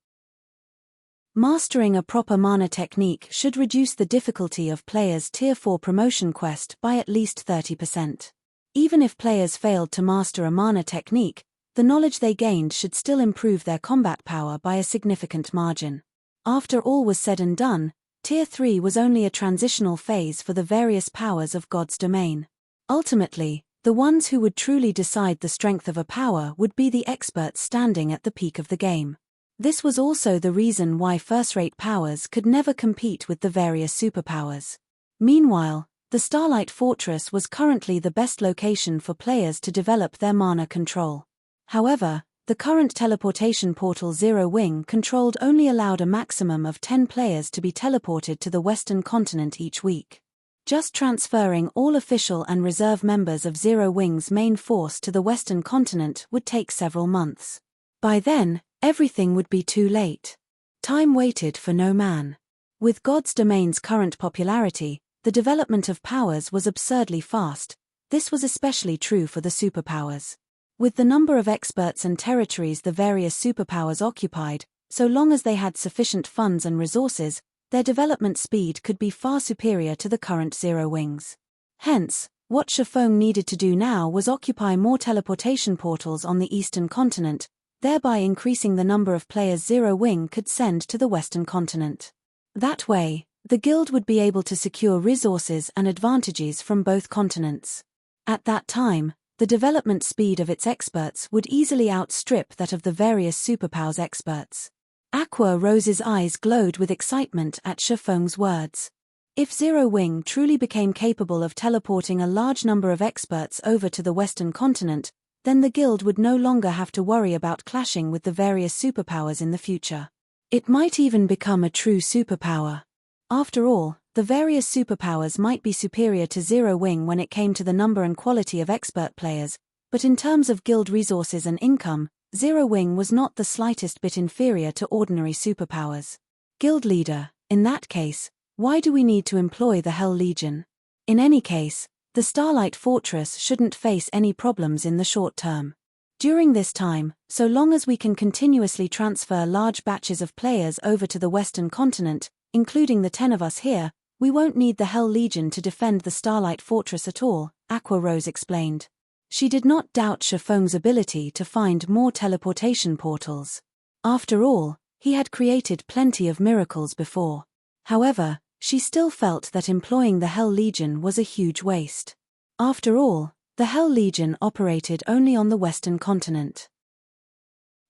Mastering a proper mana technique should reduce the difficulty of players' Tier 4 promotion quest by at least 30%. Even if players failed to master a mana technique, the knowledge they gained should still improve their combat power by a significant margin. After all was said and done, Tier 3 was only a transitional phase for the various powers of God's domain. Ultimately, the ones who would truly decide the strength of a power would be the experts standing at the peak of the game. This was also the reason why first-rate powers could never compete with the various superpowers. Meanwhile, the Starlight Fortress was currently the best location for players to develop their mana control. However, the current teleportation portal Zero Wing controlled only allowed a maximum of 10 players to be teleported to the Western continent each week. Just transferring all official and reserve members of Zero Wing's main force to the Western continent would take several months. By then, everything would be too late. Time waited for no man. With God's domain's current popularity, the development of powers was absurdly fast. This was especially true for the superpowers. With the number of experts and territories the various superpowers occupied, so long as they had sufficient funds and resources, their development speed could be far superior to the current Zero Wings. Hence, what Shifeng needed to do now was occupy more teleportation portals on the eastern continent, thereby increasing the number of players Zero Wing could send to the western continent. That way, the guild would be able to secure resources and advantages from both continents. At that time, the development speed of its experts would easily outstrip that of the various superpowers experts. Aqua Rose's eyes glowed with excitement at Shifeng's words. If Zero Wing truly became capable of teleporting a large number of experts over to the western continent, then the guild would no longer have to worry about clashing with the various superpowers in the future. It might even become a true superpower. After all, the various superpowers might be superior to Zero Wing when it came to the number and quality of expert players, but in terms of guild resources and income, Zero Wing was not the slightest bit inferior to ordinary superpowers. Guild leader, in that case, why do we need to employ the Hell Legion? In any case, the Starlight Fortress shouldn't face any problems in the short term. During this time, so long as we can continuously transfer large batches of players over to the Western continent, including the 10 of us here, we won't need the Hell Legion to defend the Starlight Fortress at all, Aqua Rose explained. She did not doubt Shifeng's ability to find more teleportation portals. After all, he had created plenty of miracles before. However, she still felt that employing the Hell Legion was a huge waste. After all, the Hell Legion operated only on the Western continent.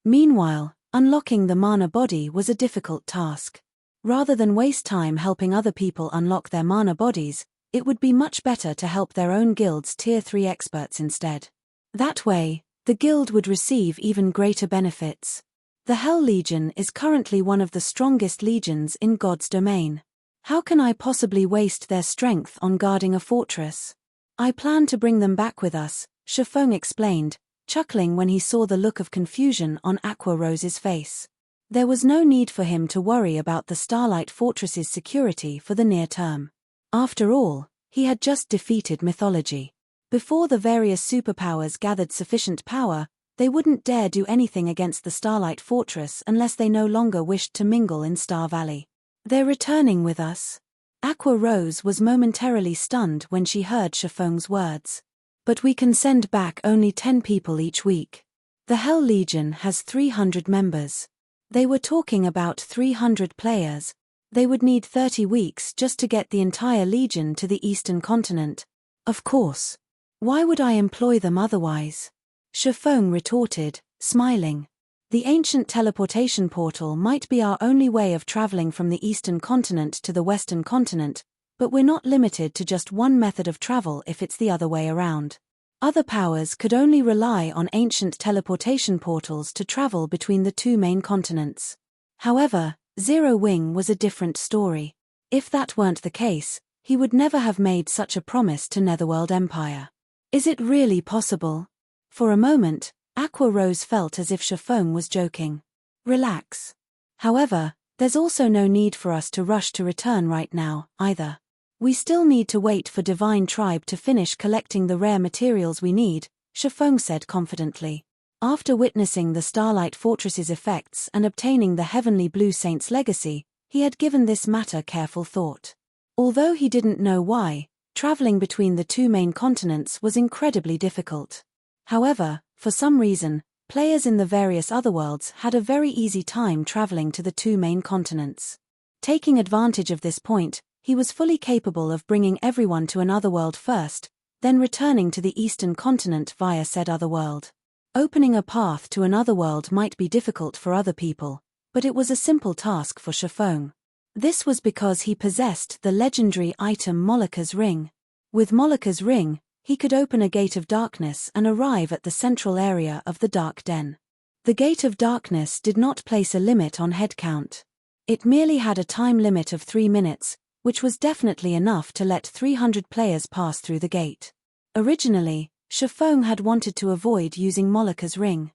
Meanwhile, unlocking the mana body was a difficult task. Rather than waste time helping other people unlock their mana bodies, it would be much better to help their own guild's Tier 3 experts instead. That way, the guild would receive even greater benefits. The Hell Legion is currently one of the strongest legions in God's domain. How can I possibly waste their strength on guarding a fortress? I plan to bring them back with us, Shifeng explained, chuckling when he saw the look of confusion on Aqua Rose's face. There was no need for him to worry about the Starlight Fortress's security for the near term. After all, he had just defeated mythology. Before the various superpowers gathered sufficient power, they wouldn't dare do anything against the Starlight Fortress unless they no longer wished to mingle in Star Valley. They're returning with us. Aqua Rose was momentarily stunned when she heard Shifeng's words. But we can send back only 10 people each week. The Hell Legion has 300 members. They were talking about 300 players. They would need 30 weeks just to get the entire legion to the eastern continent. Of course. Why would I employ them otherwise? Shifeng retorted, smiling. The ancient teleportation portal might be our only way of traveling from the eastern continent to the western continent, But we're not limited to just one method of travel if it's the other way around. Other powers could only rely on ancient teleportation portals to travel between the two main continents. However, Zero Wing was a different story. If that weren't the case, he would never have made such a promise to Netherworld Empire. Is it really possible? For a moment, Aqua Rose felt as if Chiffon was joking. Relax. However, there's also no need for us to rush to return right now, either. We still need to wait for Divine Tribe to finish collecting the rare materials we need, Chiffon said confidently. After witnessing the Starlight Fortress's effects and obtaining the Heavenly Blue Saint's legacy, he had given this matter careful thought. Although he didn't know why, traveling between the two main continents was incredibly difficult. However, for some reason, players in the various other worlds had a very easy time traveling to the two main continents. Taking advantage of this point, he was fully capable of bringing everyone to another world first, then returning to the eastern continent via said other world. Opening a path to another world might be difficult for other people, but it was a simple task for Chiffon. This was because he possessed the legendary item Molika's Ring. With Molika's Ring, he could open a gate of darkness and arrive at the central area of the Dark Den. The Gate of Darkness did not place a limit on head count. It merely had a time limit of 3 minutes, which was definitely enough to let 300 players pass through the gate. Originally, Chiffon had wanted to avoid using Molika's Ring.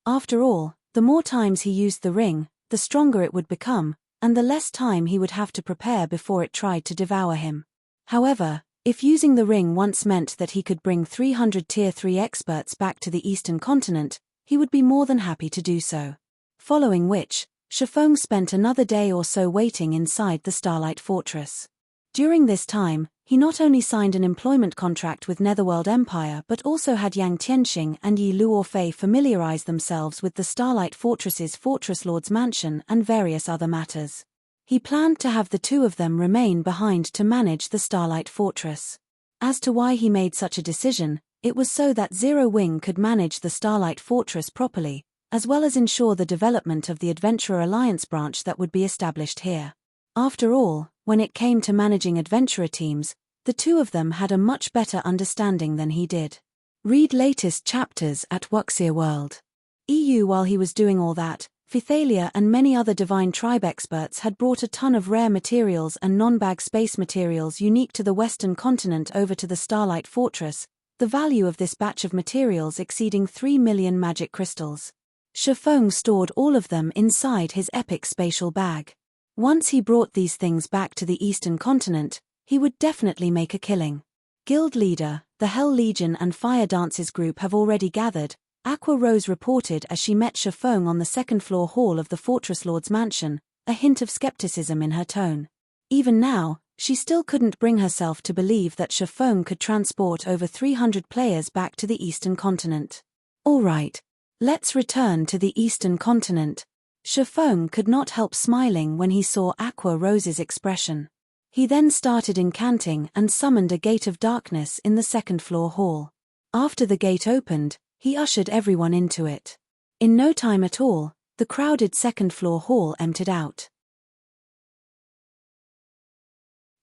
After all, the more times he used the ring, the stronger it would become, and the less time he would have to prepare before it tried to devour him. However, if using the ring once meant that he could bring 300 Tier 3 experts back to the eastern continent, he would be more than happy to do so. Following which, Chiffon spent another day or so waiting inside the Starlight Fortress. During this time, he not only signed an employment contract with Netherworld Empire but also had Yang Tianxing and Yi Luorfei familiarize themselves with the Starlight Fortress's Fortress Lord's mansion and various other matters. He planned to have the two of them remain behind to manage the Starlight Fortress. As to why he made such a decision, it was so that Zero Wing could manage the Starlight Fortress properly, as well as ensure the development of the Adventurer Alliance branch that would be established here. After all, when it came to managing adventurer teams, the two of them had a much better understanding than he did. Read latest chapters at Wuxia World. EU. While he was doing all that, Phythalia and many other Divine Tribe experts had brought a ton of rare materials and non-bag space materials unique to the Western continent over to the Starlight Fortress, the value of this batch of materials exceeding 3 million magic crystals. Chiffon stored all of them inside his epic spatial bag. Once he brought these things back to the eastern continent, he would definitely make a killing. Guild leader, the Hell Legion and Fire Dances group have already gathered, Aqua Rose reported as she met Chiffon on the second-floor hall of the Fortress Lord's mansion, a hint of skepticism in her tone. Even now, she still couldn't bring herself to believe that Chiffon could transport over 300 players back to the eastern continent. All right, let's return to the eastern continent. Chiffon could not help smiling when he saw Aqua Rose's expression. He then started incanting and summoned a gate of darkness in the second-floor hall. After the gate opened, he ushered everyone into it. In no time at all, the crowded second-floor hall emptied out.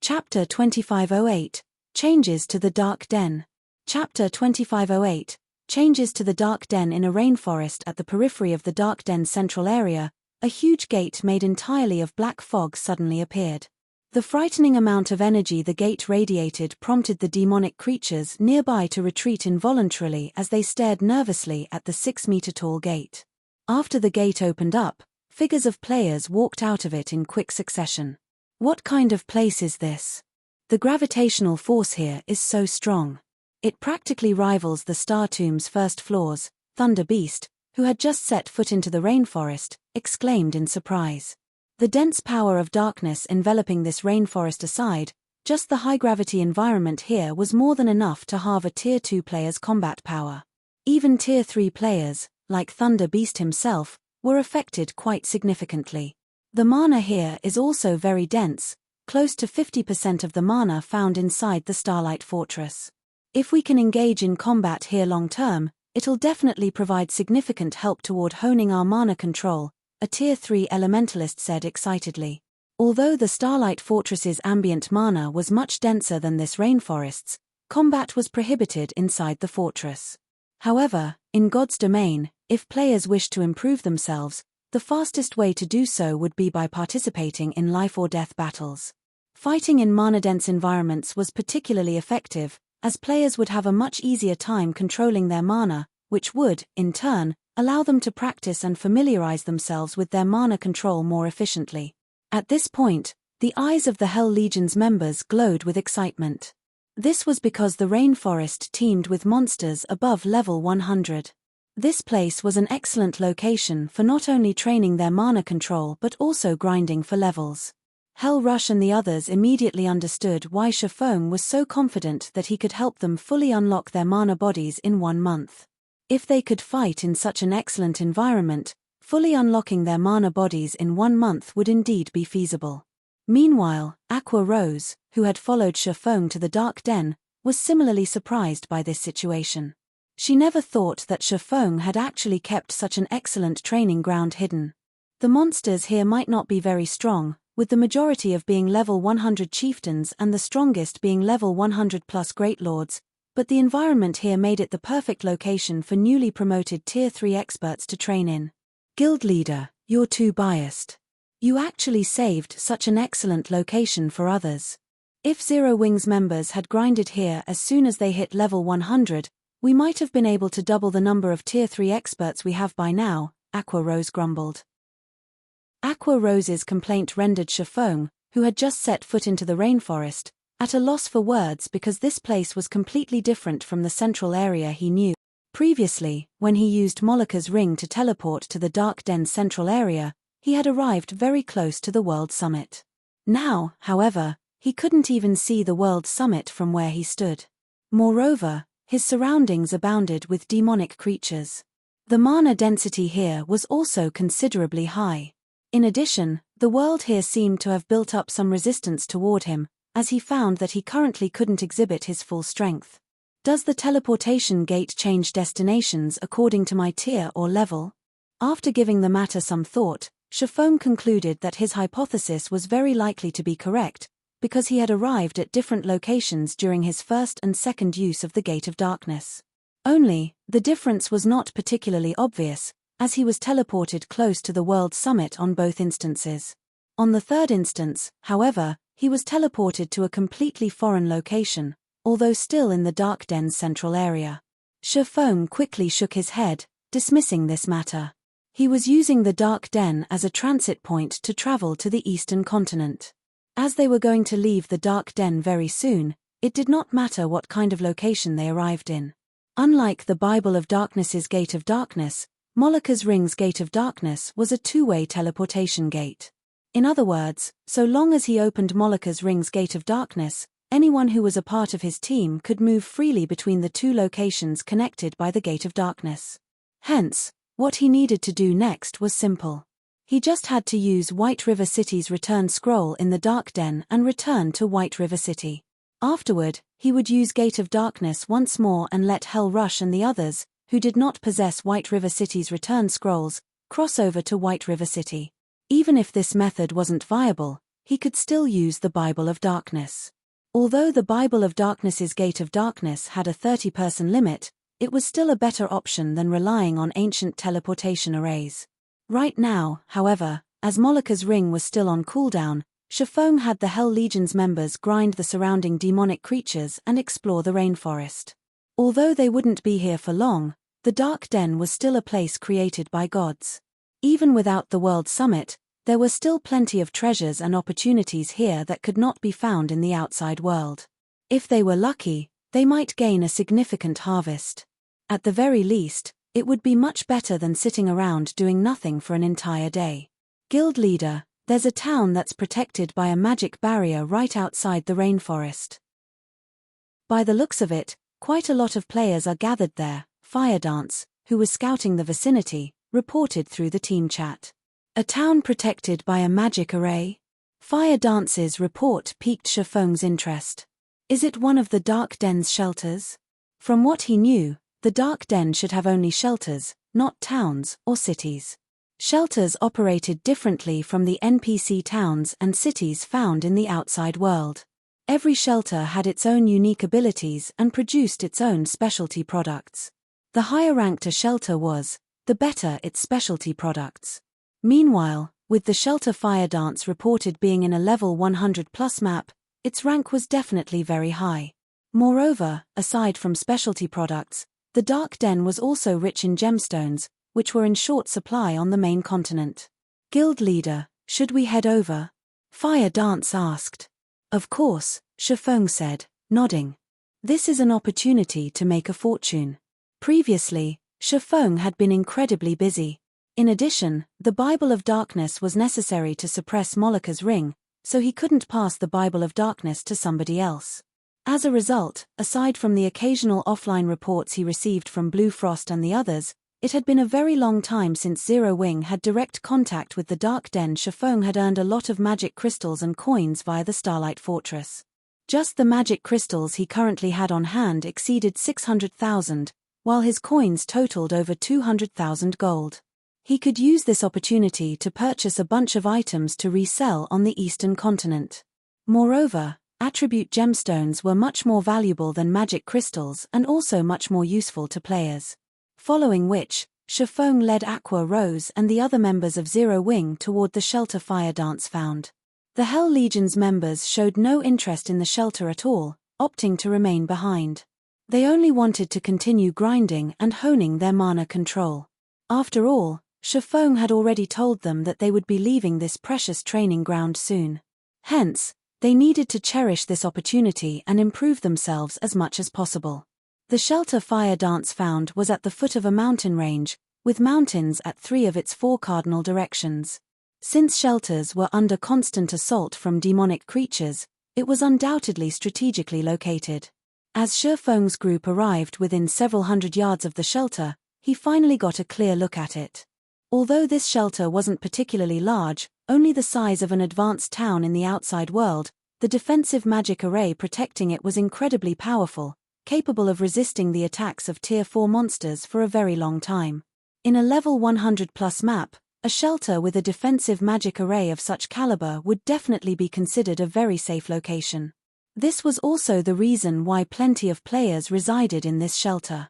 Chapter 2508, Changes to the Dark Den. Chapter 2508, Changes to the Dark Den. In a rainforest at the periphery of the Dark Den central area, a huge gate made entirely of black fog suddenly appeared. The frightening amount of energy the gate radiated prompted the demonic creatures nearby to retreat involuntarily as they stared nervously at the 6-meter-tall gate. After the gate opened up, figures of players walked out of it in quick succession. What kind of place is this? The gravitational force here is so strong. It practically rivals the Star Tomb's first floors. Thunder Beast, who had just set foot into the rainforest, exclaimed in surprise. The dense power of darkness enveloping this rainforest aside, just the high-gravity environment here was more than enough to halve a Tier 2 player's combat power. Even Tier 3 players, like Thunder Beast himself, were affected quite significantly. The mana here is also very dense, close to 50% of the mana found inside the Starlight Fortress. If we can engage in combat here long-term, it'll definitely provide significant help toward honing our mana control, a Tier 3 elementalist said excitedly. Although the Starlight Fortress's ambient mana was much denser than this rainforest's, combat was prohibited inside the fortress. However, in God's domain, if players wished to improve themselves, the fastest way to do so would be by participating in life-or-death battles. Fighting in mana-dense environments was particularly effective, as players would have a much easier time controlling their mana, which would, in turn, allow them to practice and familiarize themselves with their mana control more efficiently. At this point, the eyes of the Hell Legion's members glowed with excitement. This was because the rainforest teemed with monsters above level 100. This place was an excellent location for not only training their mana control but also grinding for levels. Hell Rush and the others immediately understood why Shafong was so confident that he could help them fully unlock their mana bodies in 1 month. If they could fight in such an excellent environment, fully unlocking their mana bodies in 1 month would indeed be feasible. Meanwhile, Aqua Rose, who had followed Shafong to the Dark Den, was similarly surprised by this situation. She never thought that Shafong had actually kept such an excellent training ground hidden. The monsters here might not be very strong, with the majority of being level 100 chieftains and the strongest being level 100 plus great lords, but the environment here made it the perfect location for newly promoted Tier 3 experts to train in. Guild leader, you're too biased. You actually saved such an excellent location for others. If Zero Wings members had grinded here as soon as they hit level 100, we might have been able to double the number of Tier 3 experts we have by now, Aqua Rose grumbled. Aqua Rose's complaint rendered Shafong, who had just set foot into the rainforest, at a loss for words because this place was completely different from the central area he knew. Previously, when he used Molika's ring to teleport to the Dark Den's central area, he had arrived very close to the World Summit. Now, however, he couldn't even see the World Summit from where he stood. Moreover, his surroundings abounded with demonic creatures. The mana density here was also considerably high. In addition, the world here seemed to have built up some resistance toward him, as he found that he currently couldn't exhibit his full strength. Does the teleportation gate change destinations according to my tier or level? After giving the matter some thought, Shafong concluded that his hypothesis was very likely to be correct, because he had arrived at different locations during his first and second use of the Gate of Darkness. Only, the difference was not particularly obvious, as he was teleported close to the World Summit on both instances. On the third instance, however, he was teleported to a completely foreign location, although still in the Dark Den's central area. Shafong quickly shook his head, dismissing this matter. He was using the Dark Den as a transit point to travel to the Eastern continent. As they were going to leave the Dark Den very soon, it did not matter what kind of location they arrived in. Unlike the Bible of Darkness's Gate of Darkness, Molika's Ring's Gate of Darkness was a two-way teleportation gate. In other words, so long as he opened Molika's Ring's Gate of Darkness, anyone who was a part of his team could move freely between the two locations connected by the Gate of Darkness. Hence, what he needed to do next was simple. He just had to use White River City's return scroll in the Dark Den and return to White River City. Afterward, he would use Gate of Darkness once more and let Hell Rush and the others, who did not possess White River City's return scrolls, cross over to White River City. Even if this method wasn't viable, he could still use the Bible of Darkness. Although the Bible of Darkness's Gate of Darkness had a 30-person limit, it was still a better option than relying on ancient teleportation arrays. Right now, however, as Molika's ring was still on cooldown, Shafong had the Hell Legion's members grind the surrounding demonic creatures and explore the rainforest. Although they wouldn't be here for long, the Dark Den was still a place created by gods. Even without the World Summit, there were still plenty of treasures and opportunities here that could not be found in the outside world. If they were lucky, they might gain a significant harvest. At the very least, it would be much better than sitting around doing nothing for an entire day. Guild leader, there's a town that's protected by a magic barrier right outside the rainforest. By the looks of it, quite a lot of players are gathered there, Fire Dance, who was scouting the vicinity, reported through the team chat. A town protected by a magic array? Fire Dance's report piqued Shafong's interest. Is it one of the Dark Den's shelters? From what he knew, the Dark Den should have only shelters, not towns or cities. Shelters operated differently from the NPC towns and cities found in the outside world. Every shelter had its own unique abilities and produced its own specialty products. The higher ranked a shelter was, the better its specialty products. Meanwhile, with the shelter Fire Dance reported being in a level 100 plus map, its rank was definitely very high. Moreover, aside from specialty products, the Dark Den was also rich in gemstones, which were in short supply on the main continent. Guild leader, should we head over? Fire Dance asked. Of course, Shifeng said, nodding. This is an opportunity to make a fortune. Previously, Shifeng had been incredibly busy. In addition, the Bible of Darkness was necessary to suppress Moloka's ring, so he couldn't pass the Bible of Darkness to somebody else. As a result, aside from the occasional offline reports he received from Blue Frost and the others, it had been a very long time since Zero Wing had direct contact with the Dark Den. Shifeng had earned a lot of magic crystals and coins via the Starlight Fortress. Just the magic crystals he currently had on hand exceeded 600,000, while his coins totaled over 200,000 gold. He could use this opportunity to purchase a bunch of items to resell on the Eastern continent. Moreover, attribute gemstones were much more valuable than magic crystals and also much more useful to players. Following which, Shifeng led Aqua Rose and the other members of Zero Wing toward the shelter Fire Dance found. The Hell Legion's members showed no interest in the shelter at all, opting to remain behind. They only wanted to continue grinding and honing their mana control. After all, Shifeng had already told them that they would be leaving this precious training ground soon. Hence, they needed to cherish this opportunity and improve themselves as much as possible. The shelter Fire Dance found was at the foot of a mountain range, with mountains at 3 of its 4 cardinal directions. Since shelters were under constant assault from demonic creatures, it was undoubtedly strategically located. As Shifeng's group arrived within several hundred yards of the shelter, he finally got a clear look at it. Although this shelter wasn't particularly large, only the size of an advanced town in the outside world, the defensive magic array protecting it was incredibly powerful, capable of resisting the attacks of Tier 4 monsters for a very long time. In a level 100 plus map, a shelter with a defensive magic array of such caliber would definitely be considered a very safe location. This was also the reason why plenty of players resided in this shelter.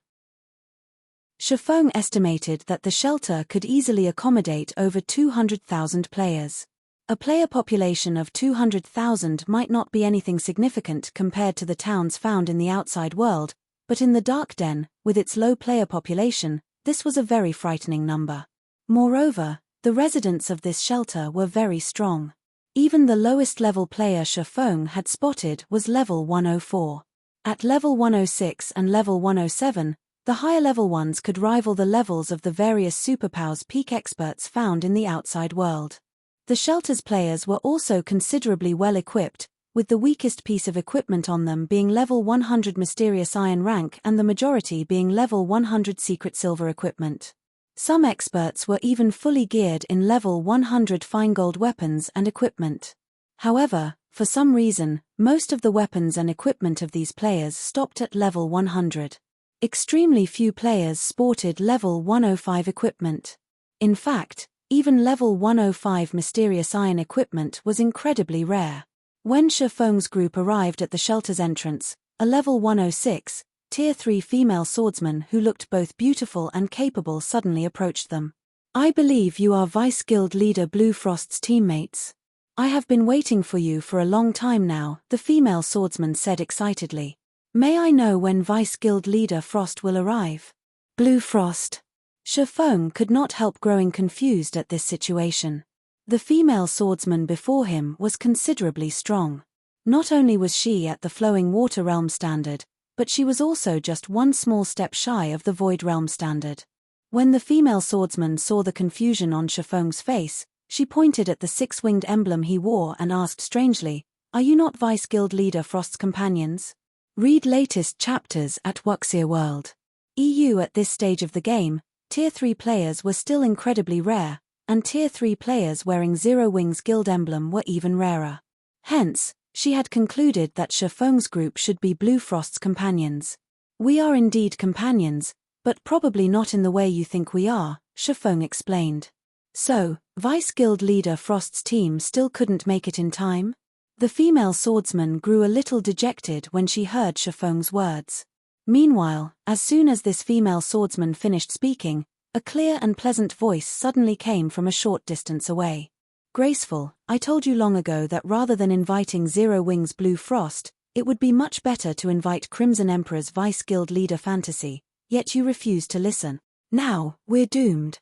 Shifeng estimated that the shelter could easily accommodate over 200,000 players. A player population of 200,000 might not be anything significant compared to the towns found in the outside world, but in the Dark Den, with its low player population, this was a very frightening number. Moreover, the residents of this shelter were very strong. Even the lowest level player Shifeng had spotted was level 104. At level 106 and level 107, the higher level ones could rival the levels of the various superpowers peak experts found in the outside world. The shelter's players were also considerably well equipped, with the weakest piece of equipment on them being level 100 mysterious iron rank and the majority being level 100 secret silver equipment. Some experts were even fully geared in level 100 fine gold weapons and equipment. However, for some reason, most of the weapons and equipment of these players stopped at level 100. Extremely few players sported level 105 equipment. In fact, even level 105 mysterious iron equipment was incredibly rare. When Shifeng's group arrived at the shelter's entrance, a level 106, Tier 3 female swordsman who looked both beautiful and capable suddenly approached them. I believe you are Vice Guild Leader Blue Frost's teammates. I have been waiting for you for a long time now, the female swordsman said excitedly. May I know when Vice Guild Leader Frost will arrive? Blue Frost. Shifeng could not help growing confused at this situation. The female swordsman before him was considerably strong. Not only was she at the Flowing Water Realm standard, but she was also just one small step shy of the Void Realm standard. When the female swordsman saw the confusion on Shifeng's face, she pointed at the 6-winged emblem he wore and asked strangely, "Are you not Vice Guild Leader Frost's companions?" Read latest chapters at Wuxia World. EU at this stage of the game, Tier 3 players were still incredibly rare, and Tier 3 players wearing Zero Wing's guild emblem were even rarer. Hence, she had concluded that Shifeng's group should be Blue Frost's companions. We are indeed companions, but probably not in the way you think we are, Shifeng explained. So, Vice Guild leader Frost's team still couldn't make it in time? The female swordsman grew a little dejected when she heard Shifeng's words. Meanwhile, as soon as this female swordsman finished speaking, a clear and pleasant voice suddenly came from a short distance away. Graceful, I told you long ago that rather than inviting Zero Wings Blue Frost, it would be much better to invite Crimson Emperor's Vice Guild leader Fantasy, yet you refused to listen. Now, we're doomed.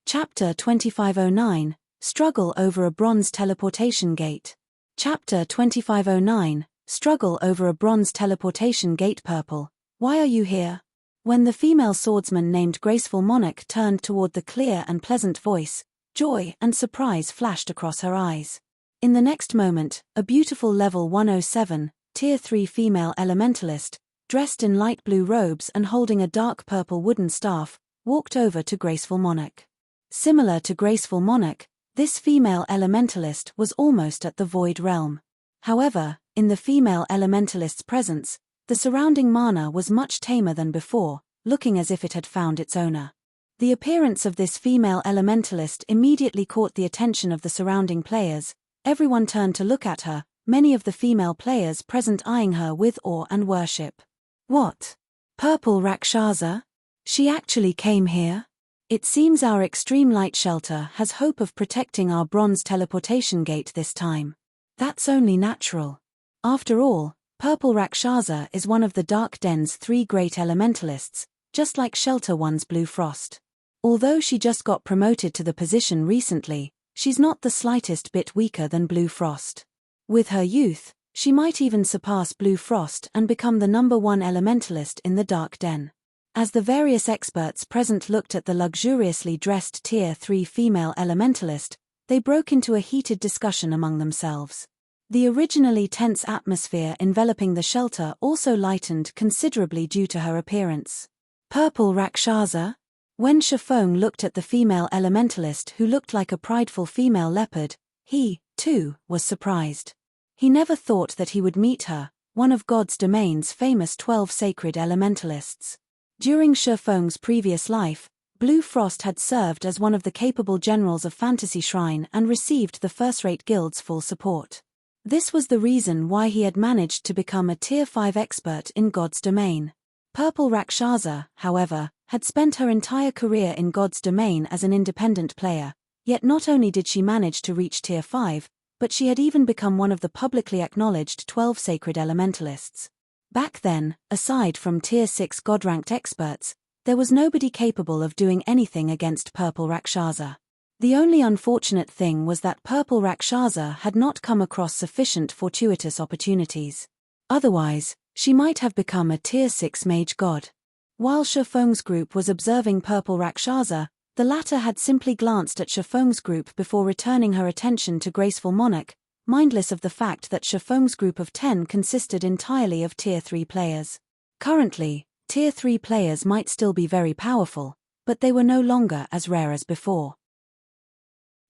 Chapter 2509, Struggle over a Bronze Teleportation Gate. Chapter 2509, Struggle over a Bronze Teleportation Gate. Purple, why are you here? When the female swordsman named Graceful Monarch turned toward the clear and pleasant voice, joy and surprise flashed across her eyes. In the next moment, a beautiful level 107, Tier 3 female elementalist, dressed in light blue robes and holding a dark purple wooden staff, walked over to Graceful Monarch. Similar to Graceful Monarch, this female elementalist was almost at the Void Realm. However, in the female elementalist's presence, the surrounding mana was much tamer than before, looking as if it had found its owner. The appearance of this female elementalist immediately caught the attention of the surrounding players. Everyone turned to look at her, many of the female players present eyeing her with awe and worship. What? Purple Rakshasa? She actually came here? It seems our extreme light shelter has hope of protecting our bronze teleportation gate this time. That's only natural. After all, Purple Rakshasa is one of the Dark Den's 3 great elementalists, just like Shelter One's Blue Frost. Although she just got promoted to the position recently, she's not the slightest bit weaker than Blue Frost. With her youth, she might even surpass Blue Frost and become the #1 elementalist in the Dark Den. As the various experts present looked at the luxuriously dressed Tier 3 female elementalist, they broke into a heated discussion among themselves. The originally tense atmosphere enveloping the shelter also lightened considerably due to her appearance. Purple Rakshasa? When Shifeng looked at the female elementalist who looked like a prideful female leopard, he, too, was surprised. He never thought that he would meet her, one of God's domain's famous 12 sacred elementalists. During Shifeng's previous life, Blue Frost had served as one of the capable generals of Fantasy Shrine and received the first-rate guild's full support. This was the reason why he had managed to become a Tier 5 expert in God's domain. Purple Rakshasa, however, had spent her entire career in God's domain as an independent player, yet not only did she manage to reach Tier 5, but she had even become one of the publicly acknowledged 12 sacred elementalists. Back then, aside from Tier 6 God-ranked experts, there was nobody capable of doing anything against Purple Rakshasa. The only unfortunate thing was that Purple Rakshasa had not come across sufficient fortuitous opportunities. Otherwise, she might have become a Tier 6 mage god. While Shifeng's group was observing Purple Rakshasa, the latter had simply glanced at Shifeng's group before returning her attention to Graceful Monarch, mindless of the fact that Shifeng's group of 10 consisted entirely of Tier 3 players. Currently, Tier 3 players might still be very powerful, but they were no longer as rare as before.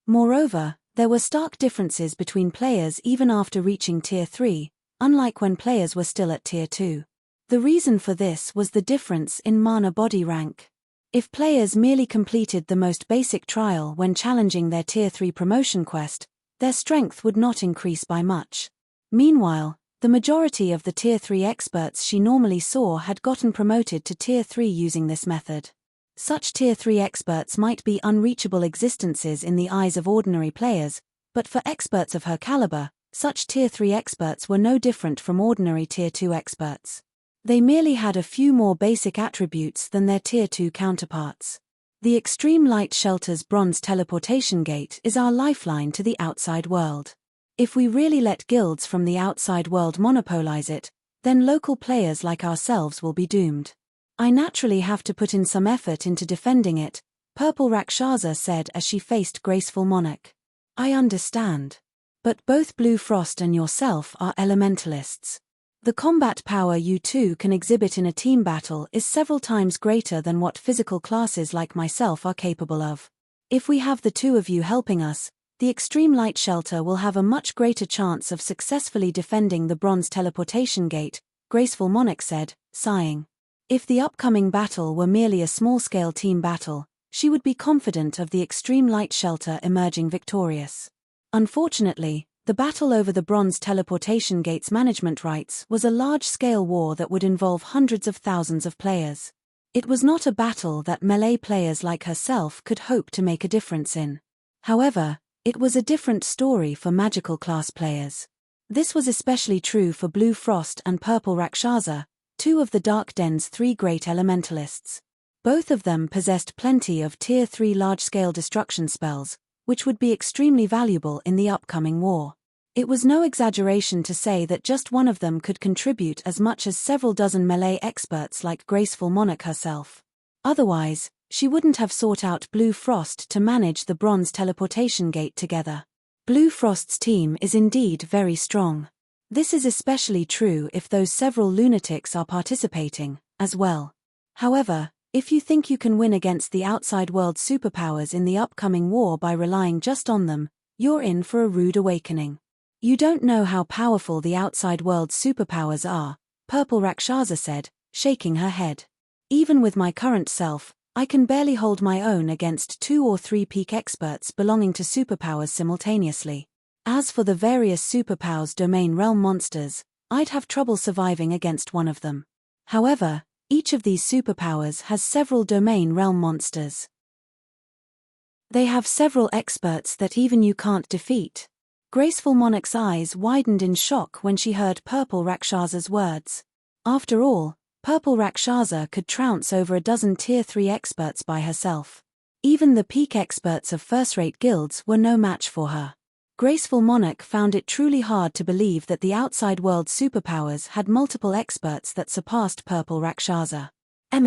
Moreover, there were stark differences between players even after reaching Tier 3, unlike when players were still at Tier 2. The reason for this was the difference in mana body rank. If players merely completed the most basic trial when challenging their Tier 3 promotion quest, their strength would not increase by much. Meanwhile, the majority of the Tier 3 experts she normally saw had gotten promoted to Tier 3 using this method. Such Tier 3 experts might be unreachable existences in the eyes of ordinary players, but for experts of her caliber, such Tier 3 experts were no different from ordinary Tier 2 experts. They merely had a few more basic attributes than their Tier 2 counterparts. The Extreme Light Shelter's Bronze Teleportation Gate is our lifeline to the outside world. If we really let guilds from the outside world monopolize it, then local players like ourselves will be doomed. I naturally have to put in some effort into defending it, Purple Rakshasa said as she faced Graceful Monarch. I understand. But both Blue Frost and yourself are elementalists. The combat power you two can exhibit in a team battle is several times greater than what physical classes like myself are capable of. If we have the two of you helping us, the Extreme Light Shelter will have a much greater chance of successfully defending the Bronze Teleportation Gate, Graceful Monarch said, sighing. If the upcoming battle were merely a small-scale team battle, she would be confident of the extreme light shelter emerging victorious. Unfortunately, the battle over the bronze teleportation gate's management rights was a large-scale war that would involve hundreds of thousands of players. It was not a battle that melee players like herself could hope to make a difference in. However, it was a different story for magical class players. This was especially true for Blue Frost and Purple Rakshasa, two of the Dark Den's three great elementalists. Both of them possessed plenty of Tier 3 large-scale destruction spells, which would be extremely valuable in the upcoming war. It was no exaggeration to say that just one of them could contribute as much as several dozen melee experts like Graceful Monarch herself. Otherwise, she wouldn't have sought out Blue Frost to manage the bronze teleportation gate together. Blue Frost's team is indeed very strong. This is especially true if those several lunatics are participating, as well. However, if you think you can win against the outside world superpowers in the upcoming war by relying just on them, you're in for a rude awakening. You don't know how powerful the outside world superpowers are, Purple Rakshasa said, shaking her head. Even with my current self, I can barely hold my own against 2 or 3 peak experts belonging to superpowers simultaneously. As for the various superpowers domain realm monsters, I'd have trouble surviving against one of them. However, each of these superpowers has several domain realm monsters. They have several experts that even you can't defeat. Graceful Monarch's eyes widened in shock when she heard Purple Rakshasa's words. After all, Purple Rakshasa could trounce over a dozen Tier 3 experts by herself. Even the peak experts of first-rate guilds were no match for her. Graceful Monarch found it truly hard to believe that the outside world superpowers had multiple experts that surpassed Purple Rakshasa. I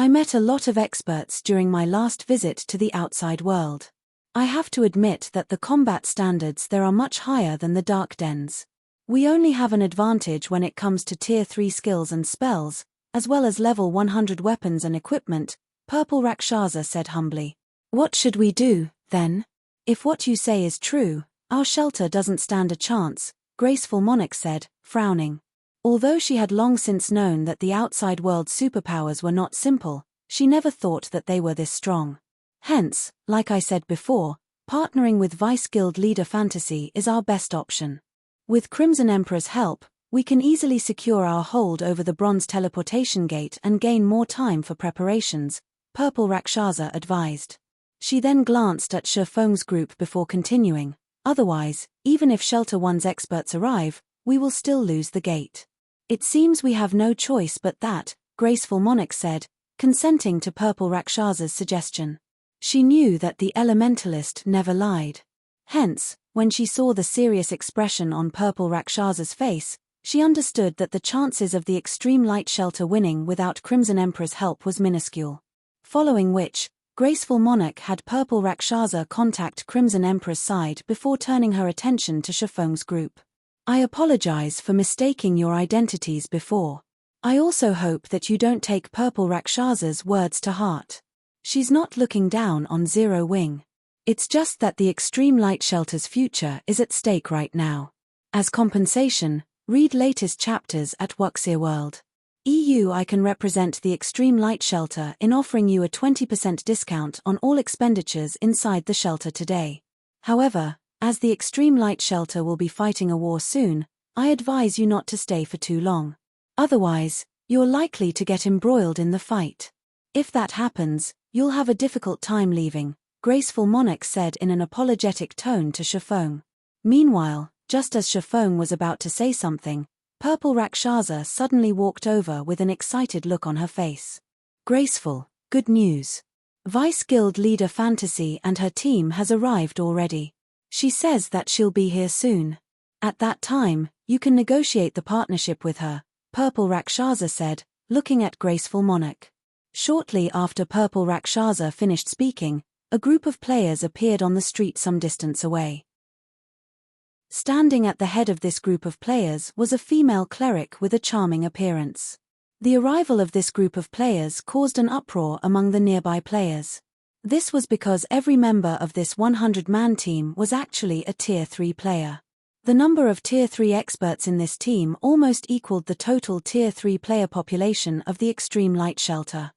met a lot of experts during my last visit to the outside world. I have to admit that the combat standards there are much higher than the Dark Den's. We only have an advantage when it comes to Tier 3 skills and spells, as well as level 100 weapons and equipment, Purple Rakshasa said humbly. What should we do, then? If what you say is true, our shelter doesn't stand a chance, Graceful Monarch said, frowning. Although she had long since known that the outside world superpowers were not simple, she never thought that they were this strong. Hence, like I said before, partnering with Vice Guild leader Fantasy is our best option. With Crimson Emperor's help, we can easily secure our hold over the bronze teleportation gate and gain more time for preparations, Purple Rakshasa advised. She then glanced at Shifeng's group before continuing. Otherwise, even if Shelter 1's experts arrive, we will still lose the gate. It seems we have no choice but that, Graceful Monarch said, consenting to Purple Rakshasa's suggestion. She knew that the elementalist never lied. Hence, when she saw the serious expression on Purple Rakshasa's face, she understood that the chances of the extreme light shelter winning without Crimson Emperor's help was minuscule. Following which, Graceful Monarch had Purple Rakshasa contact Crimson Emperor's side before turning her attention to Shifeng's group. I apologize for mistaking your identities before. I also hope that you don't take Purple Rakshasa's words to heart. She's not looking down on Zero Wing. It's just that the extreme light shelter's future is at stake right now. As compensation, read latest chapters at Wuxia World. I can represent the extreme light shelter in offering you a 20% discount on all expenditures inside the shelter today. However, as the extreme light shelter will be fighting a war soon, I advise you not to stay for too long. Otherwise, you're likely to get embroiled in the fight. If that happens, you'll have a difficult time leaving, Graceful Monarch said in an apologetic tone to Shifeng. Meanwhile, just as Shifeng was about to say something, Purple Rakshasa suddenly walked over with an excited look on her face. Graceful, good news. Vice Guild leader Fantasy and her team has arrived already. She says that she'll be here soon. At that time, you can negotiate the partnership with her, Purple Rakshasa said, looking at Graceful Monarch. Shortly after Purple Rakshasa finished speaking, a group of players appeared on the street some distance away. Standing at the head of this group of players was a female cleric with a charming appearance. The arrival of this group of players caused an uproar among the nearby players. This was because every member of this 100-man team was actually a Tier 3 player. The number of Tier 3 experts in this team almost equaled the total Tier 3 player population of the Extreme Light Shelter.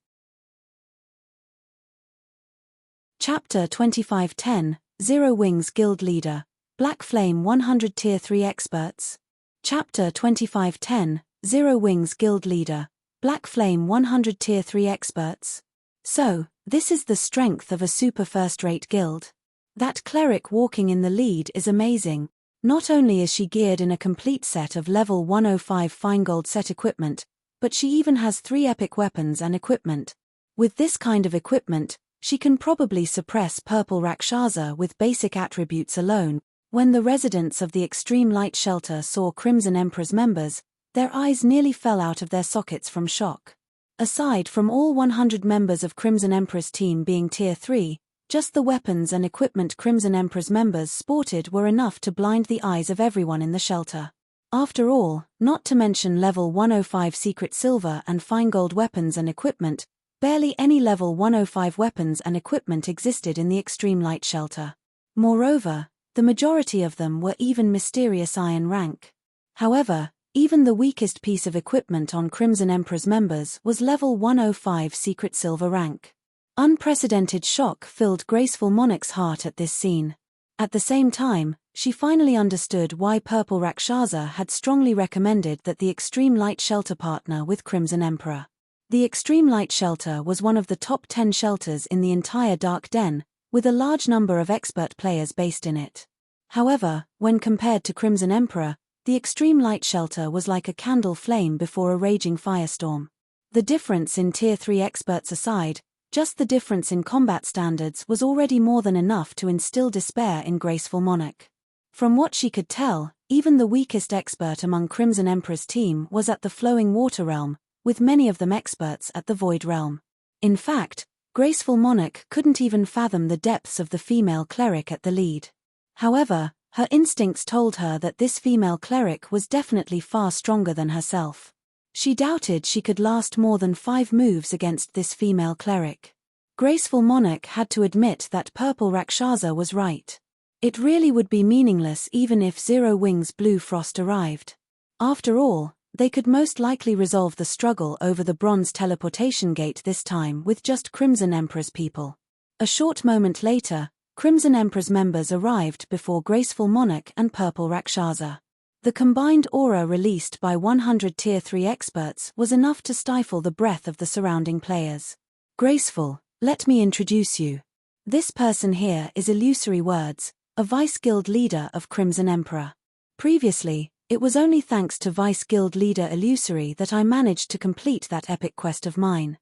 Chapter 2510, Zero Wings Guild Leader, Black Flame 100 Tier 3 Experts. Chapter 2510, Zero Wings Guild Leader, Black Flame 100 Tier 3 Experts. So, this is the strength of a super first-rate guild. That cleric walking in the lead is amazing. Not only is she geared in a complete set of level 105 fine gold set equipment, but she even has 3 epic weapons and equipment. With this kind of equipment, she can probably suppress Purple Rakshasa with basic attributes alone. When the residents of the Extreme Light Shelter saw Crimson Emperor's members, their eyes nearly fell out of their sockets from shock. Aside from all 100 members of Crimson Emperor's team being Tier 3, just the weapons and equipment Crimson Emperor's members sported were enough to blind the eyes of everyone in the shelter. After all, not to mention level 105 secret silver and fine gold weapons and equipment, barely any level 105 weapons and equipment existed in the Extreme Light Shelter. Moreover, the majority of them were even mysterious iron rank. However, even the weakest piece of equipment on Crimson Emperor's members was level 105 secret silver rank. Unprecedented shock filled Graceful Monarch's heart at this scene. At the same time, she finally understood why Purple Rakshasa had strongly recommended that the Extreme Light Shelter partner with Crimson Emperor. The Extreme Light Shelter was one of the top 10 shelters in the entire Dark Den, with a large number of expert players based in it. However, when compared to Crimson Emperor, the Extreme Light Shelter was like a candle flame before a raging firestorm. The difference in Tier 3 experts aside, just the difference in combat standards was already more than enough to instill despair in Graceful Monarch. From what she could tell, even the weakest expert among Crimson Emperor's team was at the Flowing Water Realm, with many of them experts at the Void Realm. In fact, Graceful Monarch couldn't even fathom the depths of the female cleric at the lead. However, her instincts told her that this female cleric was definitely far stronger than herself. She doubted she could last more than 5 moves against this female cleric. Graceful Monarch had to admit that Purple Rakshasa was right. It really would be meaningless even if Zero Wings Blue Frost arrived. After all, they could most likely resolve the struggle over the Bronze Teleportation Gate this time with just Crimson Emperor's people. A short moment later, Crimson Emperor's members arrived before Graceful Monarch and Purple Rakshasa. The combined aura released by 100 Tier 3 experts was enough to stifle the breath of the surrounding players. Graceful, let me introduce you. This person here is Illusory Words, a Vice Guild leader of Crimson Emperor. Previously, it was only thanks to Vice Guild leader Illusory that I managed to complete that epic quest of mine.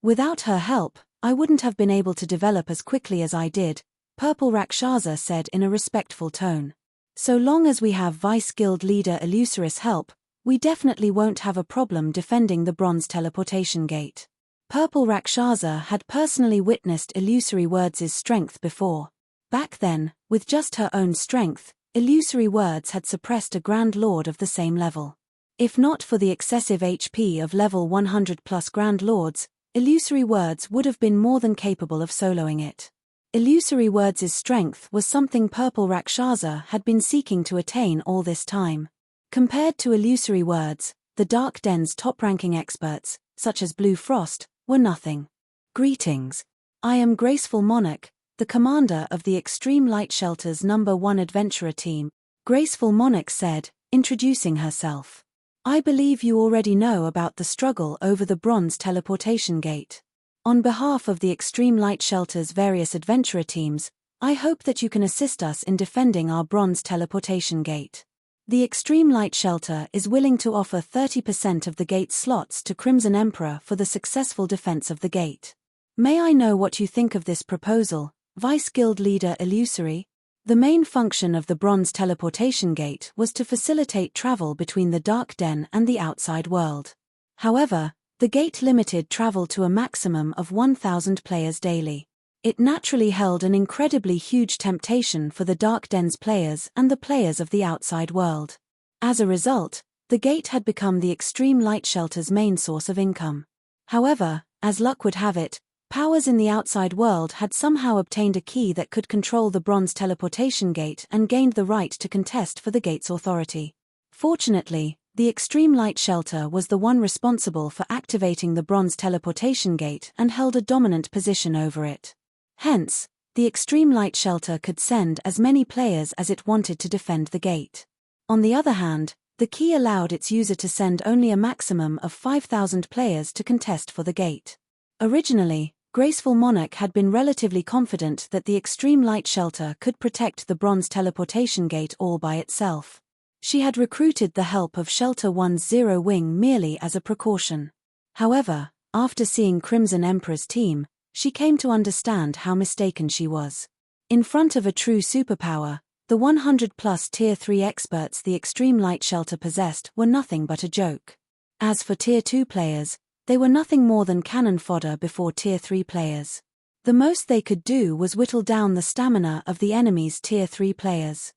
Without her help, I wouldn't have been able to develop as quickly as I did, Purple Rakshasa said in a respectful tone. So long as we have Vice Guild leader Illusory's help, we definitely won't have a problem defending the Bronze Teleportation Gate. Purple Rakshasa had personally witnessed Illusory Words' strength before. Back then, with just her own strength, Illusory Words had suppressed a Grand Lord of the same level. If not for the excessive HP of level 100 plus Grand Lords, Illusory Words would have been more than capable of soloing it. Illusory Words' strength was something Purple Rakshasa had been seeking to attain all this time. Compared to Illusory Words, the Dark Den's top-ranking experts, such as Blue Frost, were nothing. Greetings. I am Graceful Monarch, the commander of the Extreme Light Shelter's #1 adventurer team, Graceful Monarch said, introducing herself. I believe you already know about the struggle over the Bronze Teleportation Gate. On behalf of the Extreme Light Shelter's various adventurer teams, I hope that you can assist us in defending our Bronze Teleportation Gate. The Extreme Light Shelter is willing to offer 30% of the gate's slots to Crimson Emperor for the successful defense of the gate. May I know what you think of this proposal, Vice Guild leader Illusory? The main function of the Bronze Teleportation Gate was to facilitate travel between the Dark Den and the outside world. However, the gate limited travel to a maximum of 1,000 players daily. It naturally held an incredibly huge temptation for the Dark Den's players and the players of the outside world. As a result, the gate had become the Extreme Light Shelter's main source of income. However, as luck would have it, powers in the outside world had somehow obtained a key that could control the Bronze Teleportation Gate and gained the right to contest for the gate's authority. Fortunately, the Extreme Light Shelter was the one responsible for activating the Bronze Teleportation Gate and held a dominant position over it. Hence, the extreme light shelter could send as many players as it wanted to defend the gate. On the other hand, the key allowed its user to send only a maximum of 5,000 players to contest for the gate. Originally, Graceful Monarch had been relatively confident that the extreme light shelter could protect the bronze teleportation gate all by itself. She had recruited the help of Shelter 1's Zero Wing merely as a precaution. However, after seeing Crimson Emperor's team, she came to understand how mistaken she was. In front of a true superpower, the 100-plus Tier 3 experts the extreme light shelter possessed were nothing but a joke. As for Tier 2 players, they were nothing more than cannon fodder before Tier 3 players. The most they could do was whittle down the stamina of the enemy's Tier 3 players.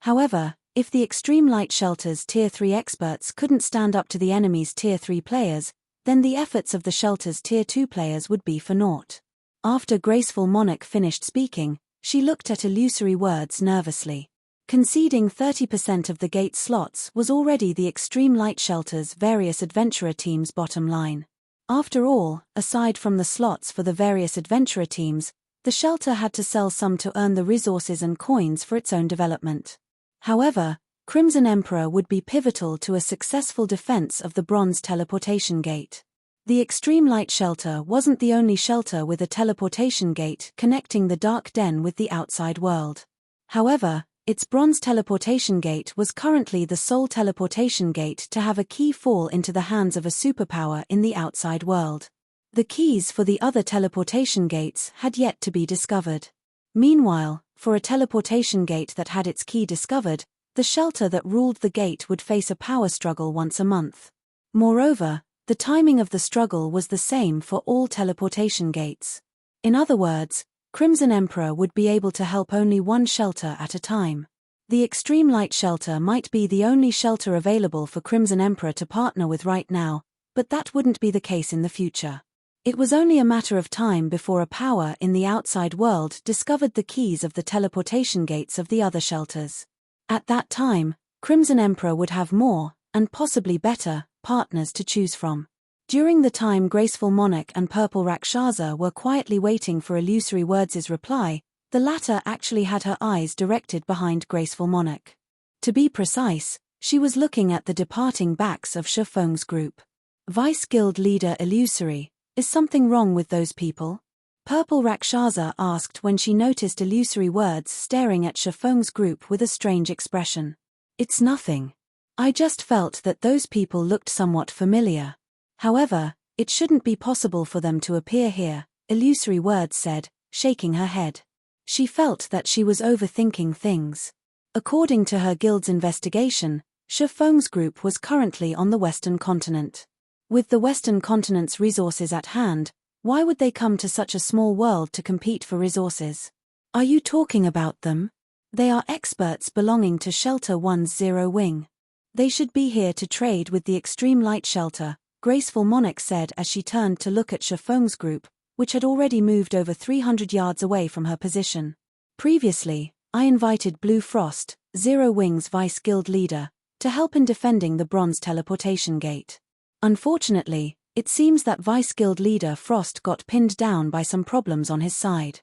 However, if the extreme light shelter's Tier 3 experts couldn't stand up to the enemy's Tier 3 players, then the efforts of the shelter's Tier 2 players would be for naught. After Graceful Monarch finished speaking, she looked at illusory words nervously. Conceding 30% of the gate slots was already the extreme light shelter's various adventurer teams' bottom line. After all, aside from the slots for the various adventurer teams, the shelter had to sell some to earn the resources and coins for its own development. However, Crimson Emperor would be pivotal to a successful defense of the bronze teleportation gate. The extreme light shelter wasn't the only shelter with a teleportation gate connecting the dark den with the outside world. However, its bronze teleportation gate was currently the sole teleportation gate to have a key fall into the hands of a superpower in the outside world. The keys for the other teleportation gates had yet to be discovered. Meanwhile, for a teleportation gate that had its key discovered, the shelter that ruled the gate would face a power struggle once a month. Moreover, the timing of the struggle was the same for all teleportation gates. In other words, Crimson Emperor would be able to help only one shelter at a time. The extreme light shelter might be the only shelter available for Crimson Emperor to partner with right now, but that wouldn't be the case in the future. It was only a matter of time before a power in the outside world discovered the keys of the teleportation gates of the other shelters. At that time, Crimson Emperor would have more, and possibly better, partners to choose from. During the time Graceful Monarch and Purple Rakshasa were quietly waiting for Illusory Words' reply, the latter actually had her eyes directed behind Graceful Monarch. To be precise, she was looking at the departing backs of Shifeng's group. Vice Guild Leader Illusory, is something wrong with those people? Purple Rakshasa asked when she noticed Illusory Words staring at Shifeng's group with a strange expression. It's nothing. I just felt that those people looked somewhat familiar. However, it shouldn't be possible for them to appear here, Illusory Words said, shaking her head. She felt that she was overthinking things. According to her guild's investigation, Shifeng's group was currently on the Western continent. With the Western continent's resources at hand, why would they come to such a small world to compete for resources? Are you talking about them? They are experts belonging to Shelter 1's Zero Wing. They should be here to trade with the Extreme Light Shelter, Graceful Monarch said as she turned to look at Shifeng's group, which had already moved over 300 yards away from her position. Previously, I invited Blue Frost, Zero Wing's vice guild leader, to help in defending the bronze teleportation gate. Unfortunately, it seems that vice guild leader Frost got pinned down by some problems on his side.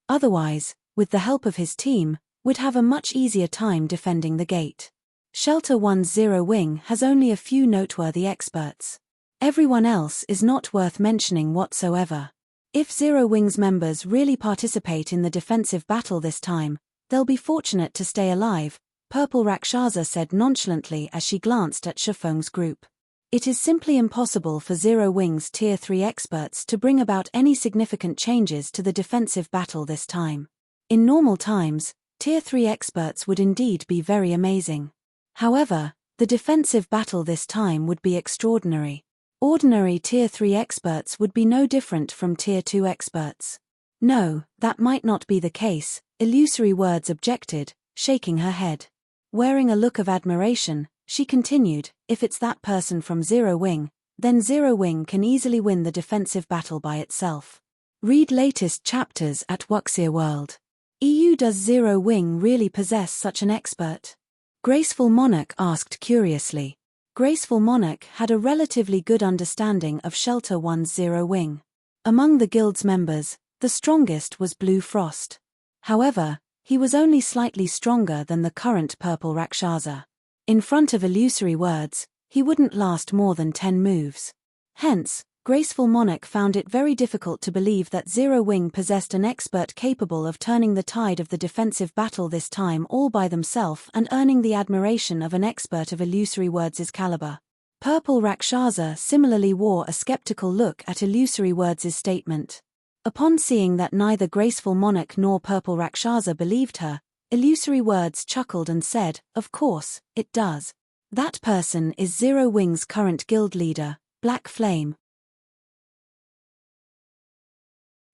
Otherwise, with the help of his team, would have a much easier time defending the gate. Shelter 1's Zero Wing has only a few noteworthy experts. Everyone else is not worth mentioning whatsoever. If Zero Wing's members really participate in the defensive battle this time, they'll be fortunate to stay alive, Purple Rakshasa said nonchalantly as she glanced at Shifeng's group. It is simply impossible for Zero Wing's Tier 3 experts to bring about any significant changes to the defensive battle this time. In normal times, Tier 3 experts would indeed be very amazing. However, the defensive battle this time would be extraordinary. Ordinary Tier 3 experts would be no different from Tier 2 experts. No, that might not be the case, Illusory Words objected, shaking her head. Wearing a look of admiration, she continued, if it's that person from Zero Wing, then Zero Wing can easily win the defensive battle by itself. Read latest chapters at Wuxia World. EU. Does Zero Wing really possess such an expert? Graceful Monarch asked curiously. Graceful Monarch had a relatively good understanding of Shelter 1's Zero Wing. Among the guild's members, the strongest was Blue Frost. However, he was only slightly stronger than the current Purple Rakshasa. In front of illusory words, he wouldn't last more than 10 moves. Hence, Graceful Monarch found it very difficult to believe that Zero Wing possessed an expert capable of turning the tide of the defensive battle this time all by themselves and earning the admiration of an expert of illusory words' caliber. Purple Rakshasa similarly wore a skeptical look at illusory words' statement. Upon seeing that neither Graceful Monarch nor Purple Rakshasa believed her, Illusory Words chuckled and said, "Of course, it does. That person is Zero Wing's current guild leader, Black Flame."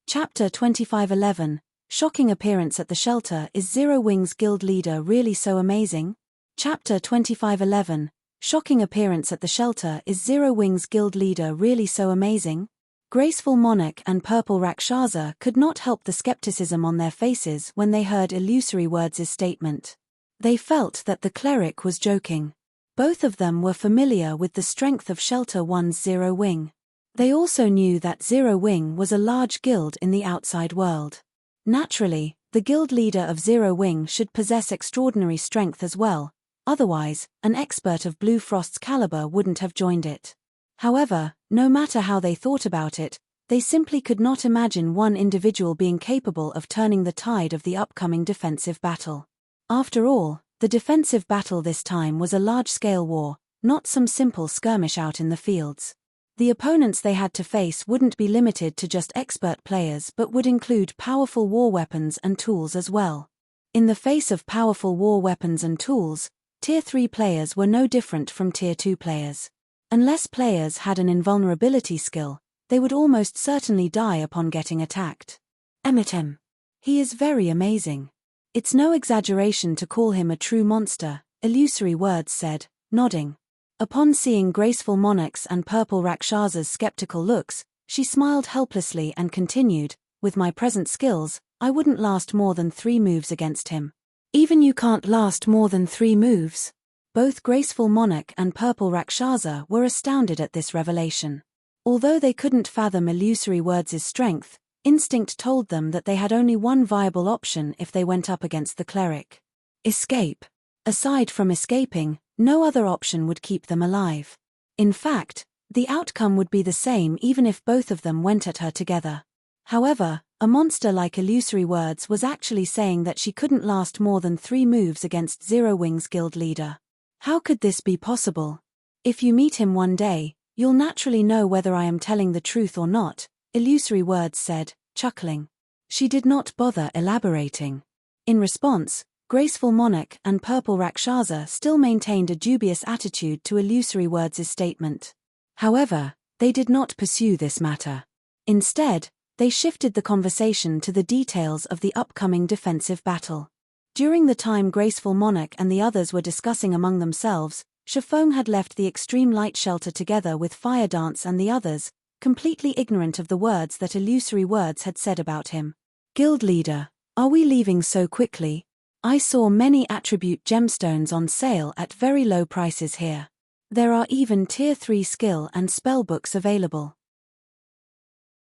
Chapter 25:11. Shocking appearance at the shelter. Is Zero Wing's guild leader really so amazing? Chapter 25:11. Shocking appearance at the shelter. Is Zero Wing's guild leader really so amazing? Graceful Monarch and Purple Rakshasa could not help the skepticism on their faces when they heard Illusory Words' statement. They felt that the cleric was joking. Both of them were familiar with the strength of Shelter One's Zero Wing. They also knew that Zero Wing was a large guild in the outside world. Naturally, the guild leader of Zero Wing should possess extraordinary strength as well, otherwise, an expert of Blue Frost's caliber wouldn't have joined it. However, no matter how they thought about it, they simply could not imagine one individual being capable of turning the tide of the upcoming defensive battle. After all, the defensive battle this time was a large-scale war, not some simple skirmish out in the fields. The opponents they had to face wouldn't be limited to just expert players but would include powerful war weapons and tools as well. In the face of powerful war weapons and tools, Tier 3 players were no different from Tier 2 players. Unless players had an invulnerability skill, they would almost certainly die upon getting attacked. Emmet him. He is very amazing. It's no exaggeration to call him a true monster, Illusory Words said, nodding. Upon seeing Graceful Monarch's and Purple Rakshasa's skeptical looks, she smiled helplessly and continued, "With my present skills, I wouldn't last more than 3 moves against him." "Even you can't last more than 3 moves?" Both Graceful Monarch and Purple Rakshasa were astounded at this revelation. Although they couldn't fathom Illusory Words' strength, instinct told them that they had only one viable option if they went up against the cleric. Escape. Aside from escaping, no other option would keep them alive. In fact, the outcome would be the same even if both of them went at her together. However, a monster like Illusory Words was actually saying that she couldn't last more than 3 moves against Zero Wing's guild leader. How could this be possible? "If you meet him one day, you'll naturally know whether I am telling the truth or not," Illusory Words said, chuckling. She did not bother elaborating. In response, Graceful Monarch and Purple Rakshasa still maintained a dubious attitude to Illusory Words' statement. However, they did not pursue this matter. Instead, they shifted the conversation to the details of the upcoming defensive battle. During the time Graceful Monarch and the others were discussing among themselves, Shifeng had left the extreme light shelter together with Fire Dance and the others, completely ignorant of the words that Illusory Words had said about him. "Guild leader, are we leaving so quickly? I saw many attribute gemstones on sale at very low prices here. There are even Tier 3 skill and spell books available.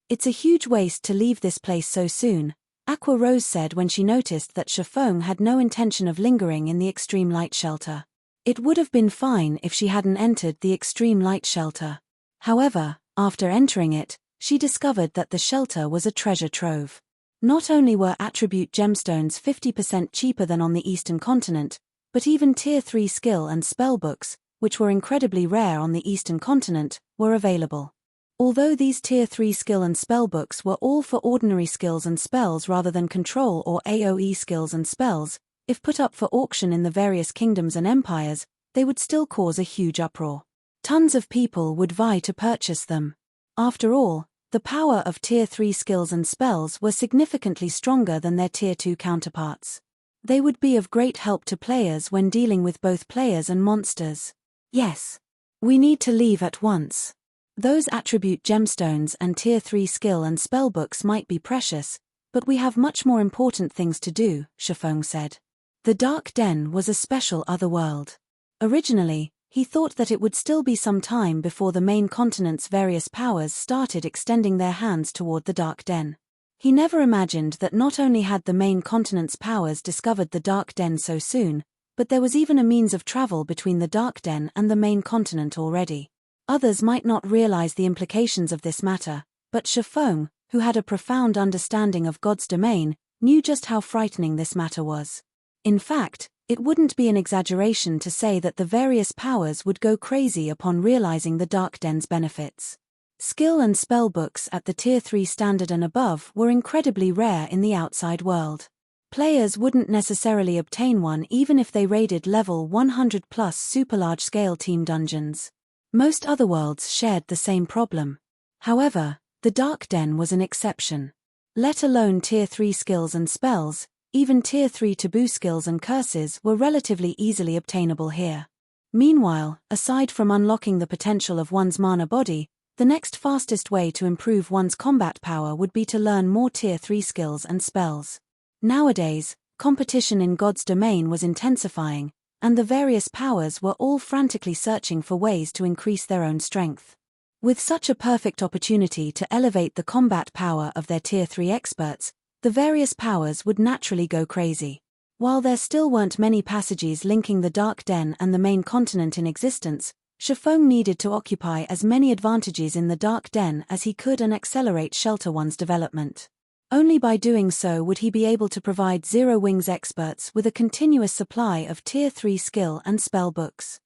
It's a huge waste to leave this place so soon," Aqua Rose said when she noticed that Shifeng had no intention of lingering in the extreme light shelter. It would have been fine if she hadn't entered the extreme light shelter. However, after entering it, she discovered that the shelter was a treasure trove. Not only were attribute gemstones 50% cheaper than on the Eastern continent, but even Tier 3 skill and spell books, which were incredibly rare on the Eastern continent, were available. Although these Tier 3 skill and spell books were all for ordinary skills and spells rather than control or AoE skills and spells, if put up for auction in the various kingdoms and empires, they would still cause a huge uproar. Tons of people would vie to purchase them. After all, the power of Tier 3 skills and spells were significantly stronger than their Tier 2 counterparts. They would be of great help to players when dealing with both players and monsters. Yes. We need to leave at once. Those attribute gemstones and Tier 3 skill and spell books might be precious, but we have much more important things to do, Shifeng said. The Dark Den was a special other world. Originally, He thought that it would still be some time before the main continent's various powers started extending their hands toward the Dark Den. He never imagined that not only had the main continent's powers discovered the Dark Den so soon, but there was even a means of travel between the Dark Den and the main continent already. Others might not realize the implications of this matter, but Shifeng, who had a profound understanding of God's domain, knew just how frightening this matter was. In fact, it wouldn't be an exaggeration to say that the various powers would go crazy upon realizing the Dark Den's benefits. Skill and spell books at the Tier 3 standard and above were incredibly rare in the outside world. Players wouldn't necessarily obtain one even if they raided level 100 plus super large-scale team dungeons. Most other worlds shared the same problem. However, the Dark Den was an exception. Let alone Tier 3 skills and spells, even Tier 3 taboo skills and curses were relatively easily obtainable here. Meanwhile, aside from unlocking the potential of one's mana body, the next fastest way to improve one's combat power would be to learn more Tier 3 skills and spells. Nowadays, competition in God's domain was intensifying, and the various powers were all frantically searching for ways to increase their own strength. With such a perfect opportunity to elevate the combat power of their Tier 3 experts, the various powers would naturally go crazy. While there still weren't many passages linking the Dark Den and the main continent in existence, Shifeng needed to occupy as many advantages in the Dark Den as he could and accelerate Shelter One's development. Only by doing so would he be able to provide Zero Wings experts with a continuous supply of Tier 3 skill and spell books.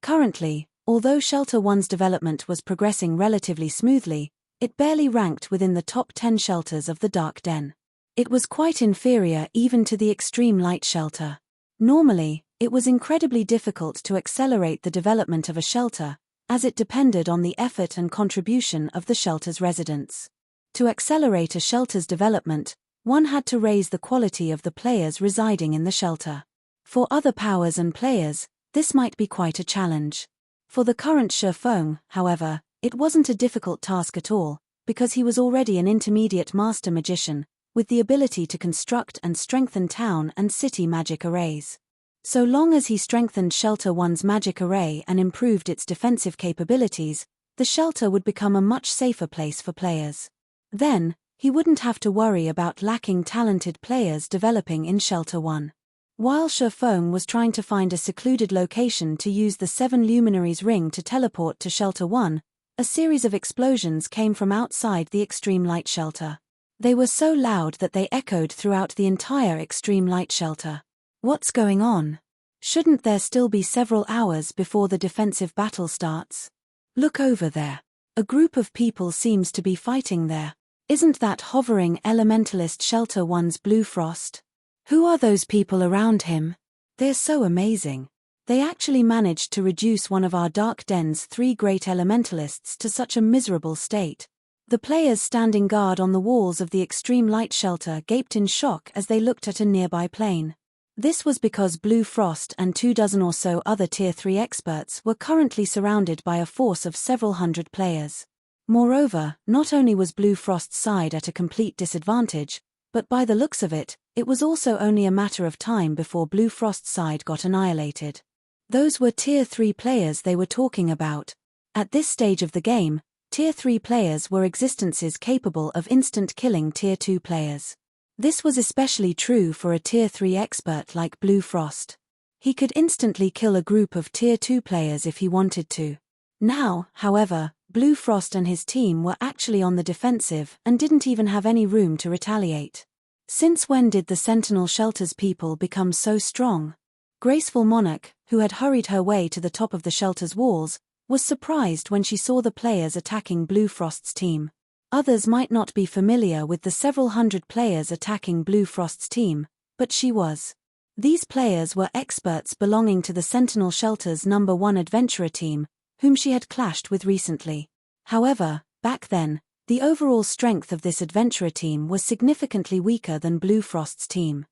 Currently, although Shelter One's development was progressing relatively smoothly, it barely ranked within the top 10 shelters of the Dark Den. It was quite inferior even to the Extreme Light Shelter. Normally, it was incredibly difficult to accelerate the development of a shelter, as it depended on the effort and contribution of the shelter's residents. To accelerate a shelter's development, one had to raise the quality of the players residing in the shelter. For other powers and players, this might be quite a challenge. For the current Shifeng, however, it wasn't a difficult task at all, because he was already an intermediate master magician, with the ability to construct and strengthen town and city magic arrays. So long as he strengthened Shelter One's magic array and improved its defensive capabilities, the shelter would become a much safer place for players. Then, he wouldn't have to worry about lacking talented players developing in Shelter One. While Shifeng was trying to find a secluded location to use the Seven Luminaries ring to teleport to Shelter One, a series of explosions came from outside the Extreme Light Shelter. They were so loud that they echoed throughout the entire Extreme Light Shelter. What's going on? Shouldn't there still be several hours before the defensive battle starts? Look over there. A group of people seems to be fighting there. Isn't that hovering elementalist Shelter One's Blue Frost? Who are those people around him? They're so amazing. They actually managed to reduce one of our Dark Den's 3 great elementalists to such a miserable state. The players standing guard on the walls of the Extreme Light Shelter gaped in shock as they looked at a nearby plane. This was because Blue Frost and 24 or so other Tier 3 experts were currently surrounded by a force of several hundred players. Moreover, not only was Blue Frost's side at a complete disadvantage, but by the looks of it, it was also only a matter of time before Blue Frost's side got annihilated. Those were Tier 3 players they were talking about. At this stage of the game, Tier 3 players were existences capable of instant killing Tier 2 players. This was especially true for a Tier 3 expert like Blue Frost. He could instantly kill a group of Tier 2 players if he wanted to. Now, however, Blue Frost and his team were actually on the defensive and didn't even have any room to retaliate. Since when did the Sentinel Shelter's people become so strong? Graceful Monarch, who had hurried her way to the top of the shelter's walls, was surprised when she saw the players attacking Blue Frost's team. Others might not be familiar with the several hundred players attacking Blue Frost's team, but she was. These players were experts belonging to the Sentinel Shelter's number 1 adventurer team, whom she had clashed with recently. However, back then, the overall strength of this adventurer team was significantly weaker than Blue Frost's team.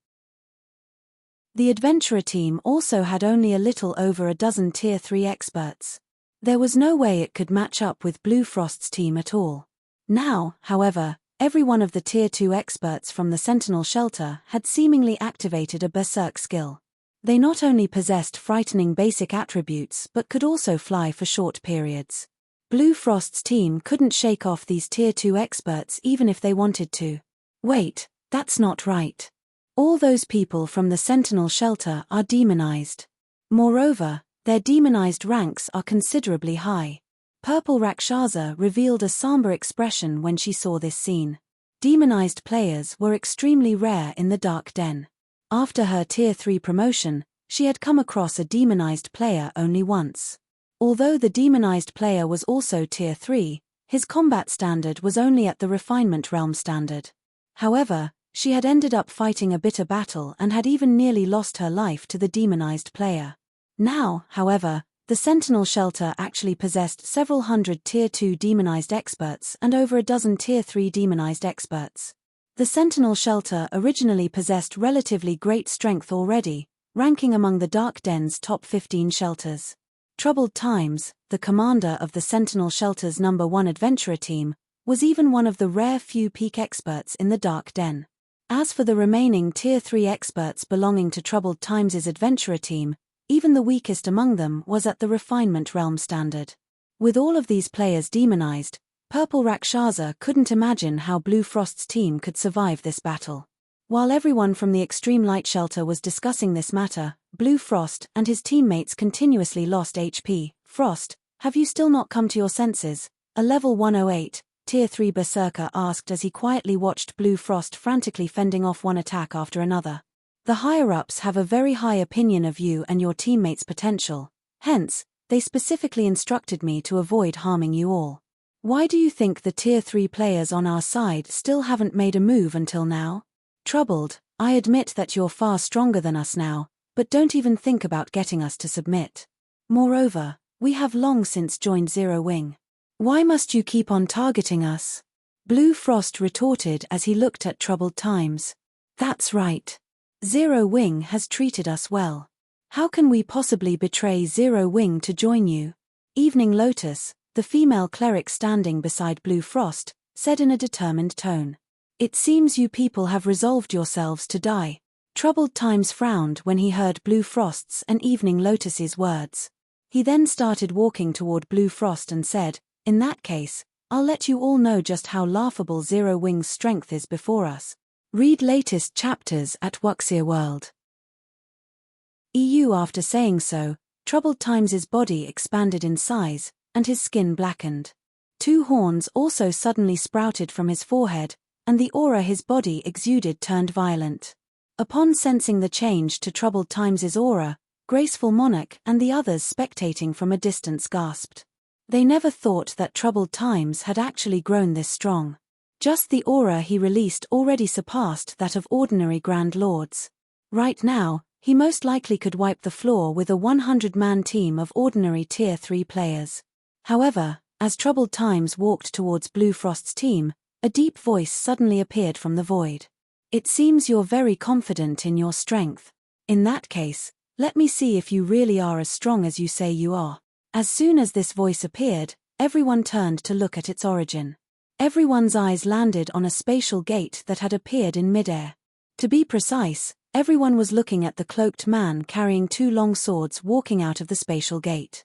The adventurer team also had only a little over a dozen Tier 3 experts. There was no way it could match up with Blue Frost's team at all. Now, however, every one of the Tier 2 experts from the Sentinel Shelter had seemingly activated a Berserk skill. They not only possessed frightening basic attributes but could also fly for short periods. Blue Frost's team couldn't shake off these Tier 2 experts even if they wanted to. Wait, that's not right. All those people from the Sentinel shelter are demonized. Moreover, their demonized ranks are considerably high. Purple Rakshasa revealed a somber expression when she saw this scene. Demonized players were extremely rare in the Dark Den. After her Tier 3 promotion, she had come across a demonized player only once. Although the demonized player was also Tier 3, his combat standard was only at the refinement realm standard. However, she had ended up fighting a bitter battle and had even nearly lost her life to the demonized player. Now, however, the Sentinel shelter actually possessed several hundred Tier 2 demonized experts and over a dozen Tier 3 demonized experts. The Sentinel shelter originally possessed relatively great strength already, ranking among the Dark Den's top 15 shelters. Troubled Times, the commander of the Sentinel shelter's number 1 adventurer team, was even one of the rare few peak experts in the Dark Den. As for the remaining Tier 3 experts belonging to Troubled Times' adventurer team, even the weakest among them was at the refinement realm standard. With all of these players demonized, Purple Rakshasa couldn't imagine how Blue Frost's team could survive this battle. While everyone from the Extreme Light Shelter was discussing this matter, Blue Frost and his teammates continuously lost HP. Frost, have you still not come to your senses? A level 108, Tier 3 Berserker asked as he quietly watched Blue Frost frantically fending off one attack after another. The higher-ups have a very high opinion of you and your teammates' potential, hence, they specifically instructed me to avoid harming you all. Why do you think the Tier 3 players on our side still haven't made a move until now? Troubled, I admit that you're far stronger than us now, but don't even think about getting us to submit. Moreover, we have long since joined Zero Wing. Why must you keep on targeting us? Blue Frost retorted as he looked at Troubled Times. That's right. Zero Wing has treated us well. How can we possibly betray Zero Wing to join you? Evening Lotus, the female cleric standing beside Blue Frost, said in a determined tone. It seems you people have resolved yourselves to die. Troubled Times frowned when he heard Blue Frost's and Evening Lotus's words. He then started walking toward Blue Frost and said, in that case, I'll let you all know just how laughable Zero Wing's strength is before us. Read latest chapters at Wuxia World. After saying so, Troubled Times' body expanded in size, and his skin blackened. 2 horns also suddenly sprouted from his forehead, and the aura his body exuded turned violent. Upon sensing the change to Troubled Times' aura, Graceful Monarch and the others spectating from a distance gasped. They never thought that Troubled Times had actually grown this strong. Just the aura he released already surpassed that of ordinary Grand Lords. Right now, he most likely could wipe the floor with a 100-man team of ordinary Tier 3 players. However, as Troubled Times walked towards Blue Frost's team, a deep voice suddenly appeared from the void. It seems you're very confident in your strength. In that case, let me see if you really are as strong as you say you are. As soon as this voice appeared, everyone turned to look at its origin. Everyone's eyes landed on a spatial gate that had appeared in midair. To be precise, everyone was looking at the cloaked man carrying 2 long swords walking out of the spatial gate.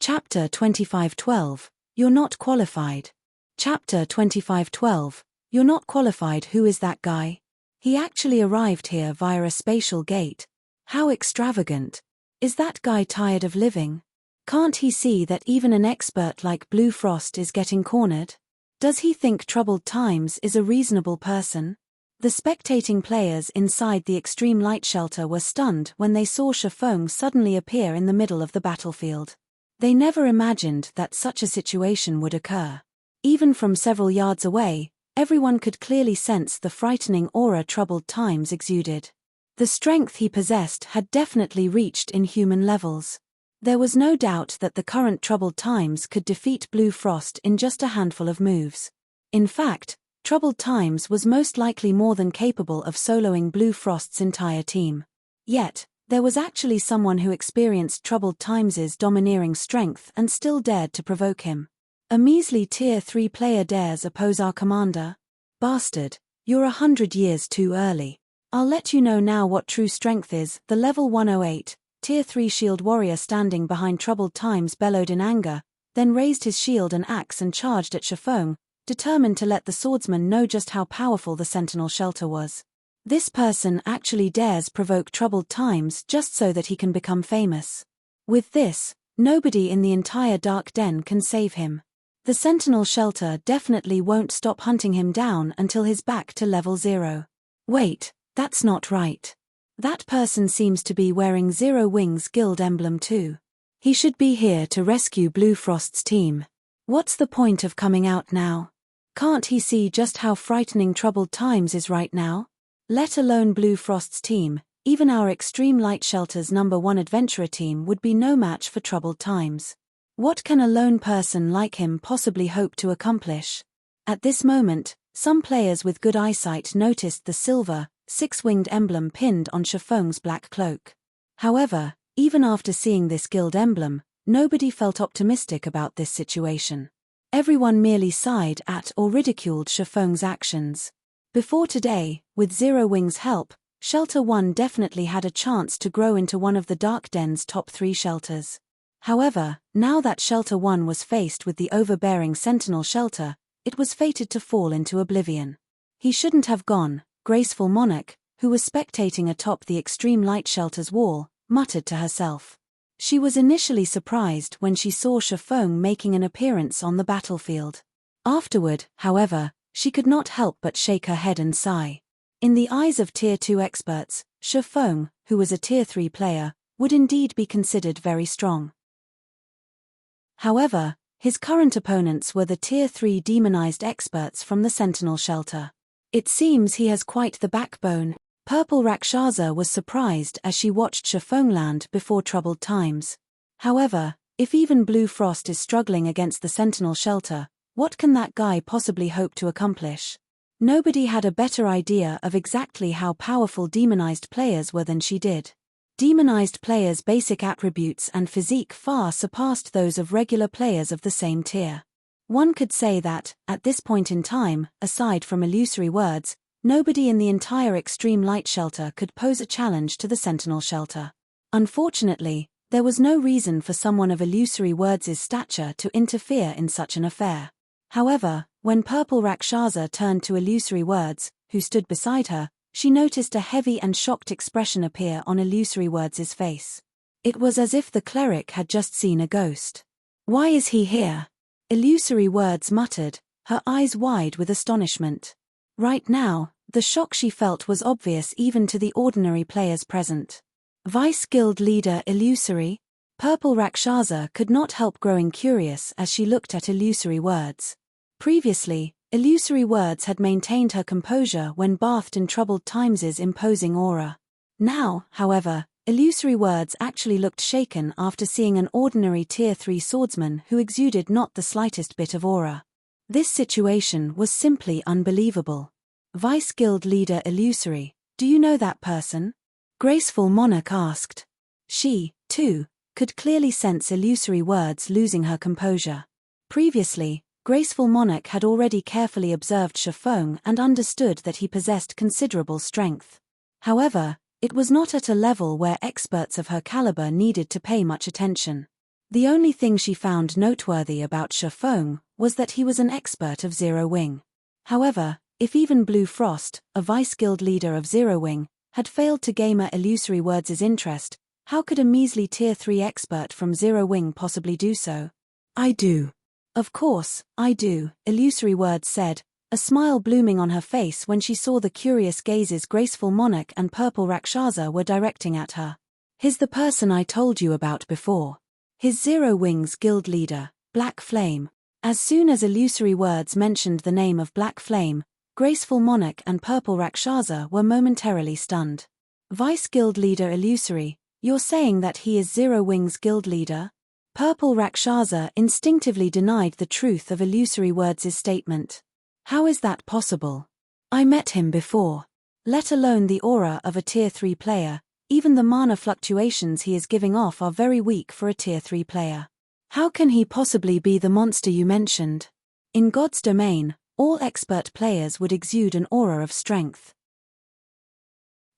Chapter 25:12, You're Not Qualified. Chapter 25:12, You're Not Qualified. Who is that guy? He actually arrived here via a spatial gate. How extravagant. Is that guy tired of living? Can't he see that even an expert like Blue Frost is getting cornered? Does he think Troubled Times is a reasonable person? The spectating players inside the Extreme Light Shelter were stunned when they saw Shifeng suddenly appear in the middle of the battlefield. They never imagined that such a situation would occur. Even from several yards away, everyone could clearly sense the frightening aura Troubled Times exuded. The strength he possessed had definitely reached inhuman levels. There was no doubt that the current Troubled Times could defeat Blue Frost in just a handful of moves. In fact, Troubled Times was most likely more than capable of soloing Blue Frost's entire team. Yet, there was actually someone who experienced Troubled Times' domineering strength and still dared to provoke him. A measly Tier 3 player dares oppose our commander? Bastard, you're 100 years too early. I'll let you know now what true strength is. The level 108, tier 3 shield warrior standing behind troubled times bellowed in anger, then raised his shield and axe and charged at Shifeng, determined to let the swordsman know just how powerful the sentinel shelter was. This person actually dares provoke troubled times just so that he can become famous. With this, nobody in the entire dark den can save him. The sentinel shelter definitely won't stop hunting him down until he's back to level 0. Wait, that's not right. That person seems to be wearing Zero Wings guild emblem too. He should be here to rescue Blue Frost's team. What's the point of coming out now? Can't he see just how frightening troubled times is right now? Let alone Blue Frost's team, even our Extreme Light Shelter's #1 adventurer team would be no match for troubled times. What can a lone person like him possibly hope to accomplish? At this moment, some players with good eyesight noticed the silver, six-winged emblem pinned on Shifeng's black cloak. However, even after seeing this guild emblem, nobody felt optimistic about this situation. Everyone merely sighed at or ridiculed Shifeng's actions. Before today, with Zero Wings' help, Shelter 1 definitely had a chance to grow into one of the Dark Den's top 3 shelters. However, now that Shelter 1 was faced with the overbearing Sentinel Shelter, it was fated to fall into oblivion. He shouldn't have gone, Graceful Monarch, who was spectating atop the Extreme Light Shelter's wall, muttered to herself. She was initially surprised when she saw Shifeng making an appearance on the battlefield. Afterward, however, she could not help but shake her head and sigh. In the eyes of Tier 2 experts, Shifeng, who was a Tier 3 player, would indeed be considered very strong. However, his current opponents were the Tier 3 demonized experts from the Sentinel Shelter. It seems he has quite the backbone. Purple Rakshasa was surprised as she watched Shifeng land before troubled times. However, if even Blue Frost is struggling against the Sentinel Shelter, what can that guy possibly hope to accomplish? Nobody had a better idea of exactly how powerful demonized players were than she did. Demonized players' basic attributes and physique far surpassed those of regular players of the same tier. One could say that, at this point in time, aside from illusory words, nobody in the entire Extreme Light Shelter could pose a challenge to the Sentinel Shelter. Unfortunately, there was no reason for someone of illusory words' stature to interfere in such an affair. However, when Purple Rakshasa turned to illusory words, who stood beside her, she noticed a heavy and shocked expression appear on illusory words' face. It was as if the cleric had just seen a ghost. "Why is he here?" Illusory words muttered, her eyes wide with astonishment. Right now, the shock she felt was obvious even to the ordinary players present. Vice Guild Leader Illusory? Purple Rakshasa could not help growing curious as she looked at illusory words. Previously, illusory words had maintained her composure when bathed in troubled times' imposing aura. Now, however, illusory words actually looked shaken after seeing an ordinary Tier 3 swordsman who exuded not the slightest bit of aura. This situation was simply unbelievable. Vice Guild Leader Illusory, do you know that person? Graceful Monarch asked. She, too, could clearly sense illusory words losing her composure. Previously, Graceful Monarch had already carefully observed Shifeng and understood that he possessed considerable strength. However, it was not at a level where experts of her caliber needed to pay much attention. The only thing she found noteworthy about Shifeng was that he was an expert of Zero Wing. However, if even Blue Frost, a vice guild leader of Zero Wing, had failed to gain illusory words' interest, how could a measly Tier 3 expert from Zero Wing possibly do so? I do. Of course, I do, Illusory Words said, a smile blooming on her face when she saw the curious gazes Graceful Monarch and Purple Rakshasa were directing at her. He's the person I told you about before. His Zero Wings guild leader, Black Flame. As soon as Illusory Words mentioned the name of Black Flame, Graceful Monarch and Purple Rakshasa were momentarily stunned. Vice Guild Leader Illusory, you're saying that he is Zero Wings guild leader? Purple Rakshasa instinctively denied the truth of Illusory Words' statement. How is that possible? I met him before. Let alone the aura of a Tier 3 player, even the mana fluctuations he is giving off are very weak for a Tier 3 player. How can he possibly be the monster you mentioned? In God's domain, all expert players would exude an aura of strength.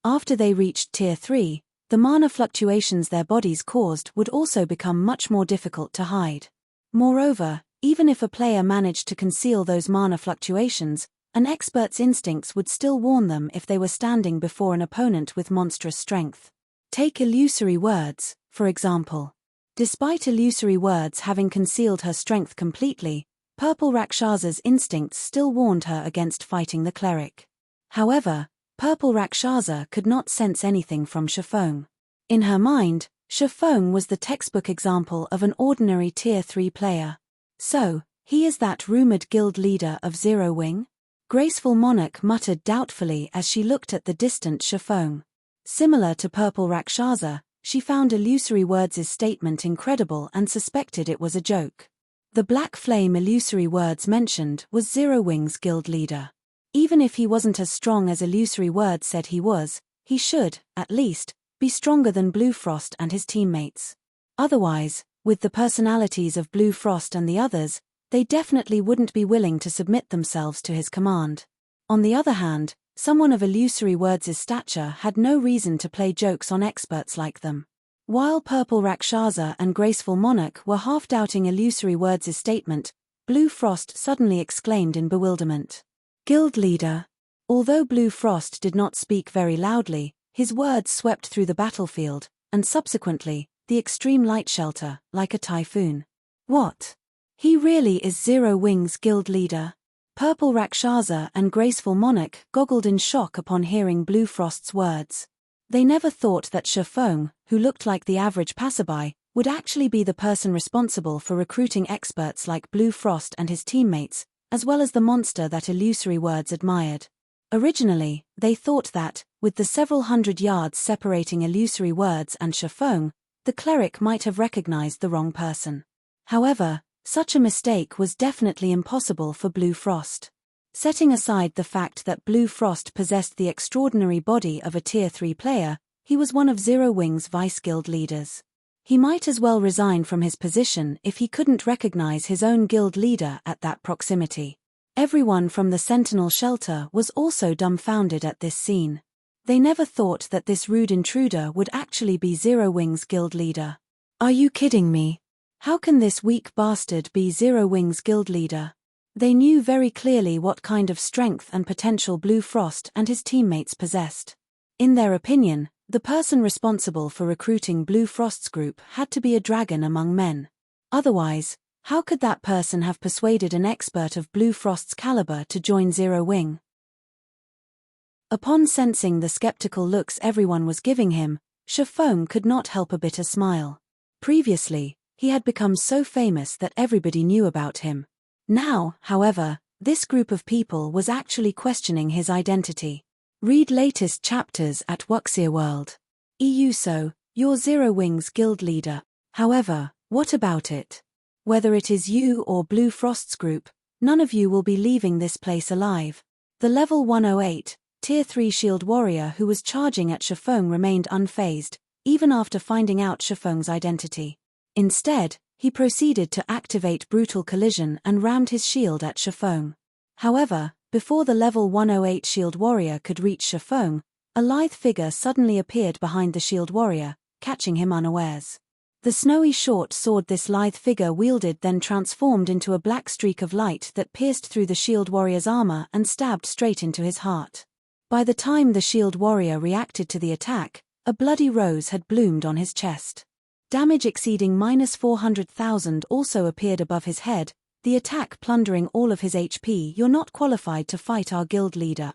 After they reached Tier 3, the mana fluctuations their bodies caused would also become much more difficult to hide. Moreover, even if a player managed to conceal those mana fluctuations, an expert's instincts would still warn them if they were standing before an opponent with monstrous strength. Take illusory words, for example. Despite illusory words having concealed her strength completely, Purple Rakshasa's instincts still warned her against fighting the cleric. However, Purple Rakshasa could not sense anything from Shifeng. In her mind, Shifeng was the textbook example of an ordinary Tier 3 player. So, he is that rumored guild leader of Zero Wing? Graceful Monarch muttered doubtfully as she looked at the distant Shifeng. Similar to Purple Rakshasa, she found illusory words' statement incredible and suspected it was a joke. The black flame illusory words mentioned was Zero Wing's guild leader. Even if he wasn't as strong as illusory words said he was, he should, at least, be stronger than Blue Frost and his teammates. Otherwise, with the personalities of Blue Frost and the others, they definitely wouldn't be willing to submit themselves to his command. On the other hand, someone of illusory words' stature had no reason to play jokes on experts like them. While Purple Rakshasa and Graceful Monarch were half doubting illusory words' statement, Blue Frost suddenly exclaimed in bewilderment. Guild leader. Although Blue Frost did not speak very loudly, his words swept through the battlefield, and subsequently, the extreme light shelter, like a typhoon. What? He really is Zero Wing's guild leader? Purple Rakshasa and Graceful Monarch goggled in shock upon hearing Blue Frost's words. They never thought that Shifeng, who looked like the average passerby, would actually be the person responsible for recruiting experts like Blue Frost and his teammates, as well as the monster that illusory words admired. Originally, they thought that, with the several hundred yards separating illusory words and Shifeng, the cleric might have recognized the wrong person. However, such a mistake was definitely impossible for Blue Frost. Setting aside the fact that Blue Frost possessed the extraordinary body of a Tier 3 player, he was one of Zero Wing's vice-guild leaders. He might as well resign from his position if he couldn't recognize his own guild leader at that proximity. Everyone from the Sentinel shelter was also dumbfounded at this scene. They never thought that this rude intruder would actually be Zero Wing's guild leader. Are you kidding me? How can this weak bastard be Zero Wing's guild leader? They knew very clearly what kind of strength and potential Blue Frost and his teammates possessed. In their opinion, the person responsible for recruiting Blue Frost's group had to be a dragon among men. Otherwise, how could that person have persuaded an expert of Blue Frost's caliber to join Zero Wing? Upon sensing the skeptical looks everyone was giving him, Shifeng could not help a bitter smile. Previously, he had become so famous that everybody knew about him. Now, however, this group of people was actually questioning his identity. Read latest chapters at Wuxia World. So, you're Zero Wing's guild leader. However, what about it? Whether it is you or Blue Frost's group, none of you will be leaving this place alive. The level 108, Tier 3 shield warrior who was charging at Shifeng remained unfazed, even after finding out Shifeng's identity. Instead, he proceeded to activate Brutal Collision and rammed his shield at Shifeng. However, before the level 108 shield warrior could reach Shifeng, a lithe figure suddenly appeared behind the shield warrior, catching him unawares. The snowy short sword this lithe figure wielded then transformed into a black streak of light that pierced through the shield warrior's armor and stabbed straight into his heart. By the time the shield warrior reacted to the attack, a bloody rose had bloomed on his chest. Damage exceeding -400,000 also appeared above his head, the attack plundering all of his HP. You're not qualified to fight our guild leader.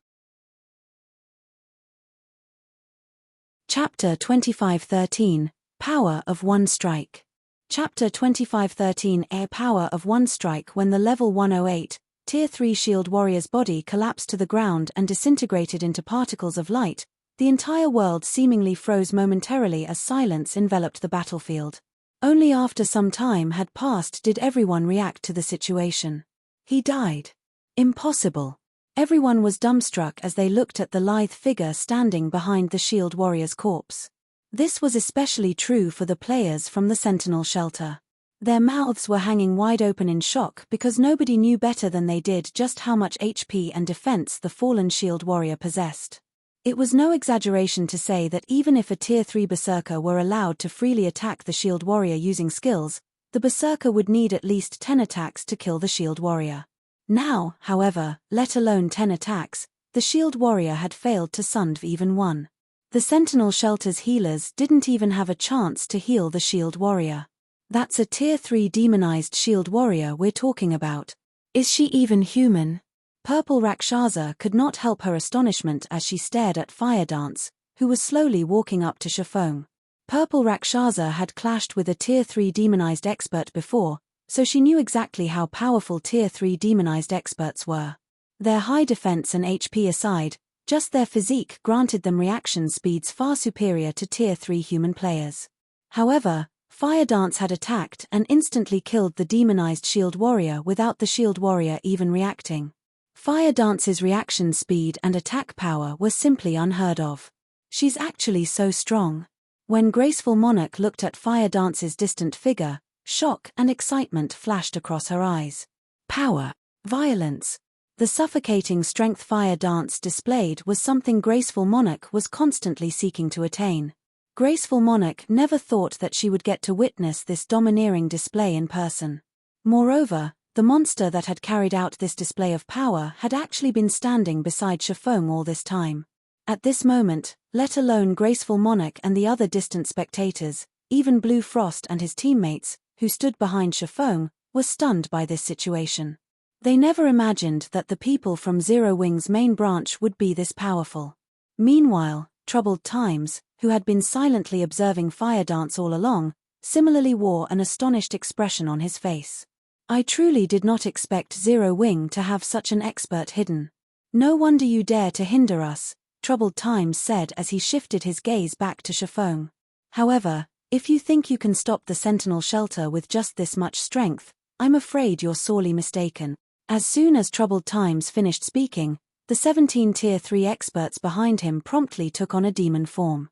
Chapter 2513, Power of One Strike. Chapter 2513 Air Power of One Strike. When the level 108, Tier 3 shield warrior's body collapsed to the ground and disintegrated into particles of light, the entire world seemingly froze momentarily as silence enveloped the battlefield. Only after some time had passed did everyone react to the situation. He died. Impossible. Everyone was dumbstruck as they looked at the lithe figure standing behind the shield warrior's corpse. This was especially true for the players from the Sentinel shelter. Their mouths were hanging wide open in shock because nobody knew better than they did just how much HP and defense the fallen shield warrior possessed. It was no exaggeration to say that even if a Tier 3 Berserker were allowed to freely attack the Shield Warrior using skills, the Berserker would need at least 10 attacks to kill the Shield Warrior. Now, however, let alone 10 attacks, the Shield Warrior had failed to sunv even one. The Sentinel Shelter's healers didn't even have a chance to heal the Shield Warrior. That's a Tier 3 demonized Shield Warrior we're talking about. Is she even human? Purple Rakshasa could not help her astonishment as she stared at Fire Dance, who was slowly walking up to Shifeng. Purple Rakshasa had clashed with a Tier 3 demonized expert before, so she knew exactly how powerful Tier 3 demonized experts were. Their high defense and HP aside, just their physique granted them reaction speeds far superior to Tier 3 human players. However, Fire Dance had attacked and instantly killed the demonized Shield Warrior without the Shield Warrior even reacting. Fire Dance's reaction speed and attack power were simply unheard of. She's actually so strong. When Graceful Monarch looked at Fire Dance's distant figure, shock and excitement flashed across her eyes. Power. Violence. The suffocating strength Fire Dance displayed was something Graceful Monarch was constantly seeking to attain. Graceful Monarch never thought that she would get to witness this domineering display in person. Moreover, the monster that had carried out this display of power had actually been standing beside Shifeng all this time. At this moment, let alone Graceful Monarch and the other distant spectators, even Blue Frost and his teammates, who stood behind Shifeng, were stunned by this situation. They never imagined that the people from Zero Wing's main branch would be this powerful. Meanwhile, Troubled Times, who had been silently observing Fire Dance all along, similarly wore an astonished expression on his face. I truly did not expect Zero Wing to have such an expert hidden. No wonder you dare to hinder us, Troubled Times said as he shifted his gaze back to Shifeng. However, if you think you can stop the Sentinel Shelter with just this much strength, I'm afraid you're sorely mistaken. As soon as Troubled Times finished speaking, the 17 Tier 3 experts behind him promptly took on a demon form.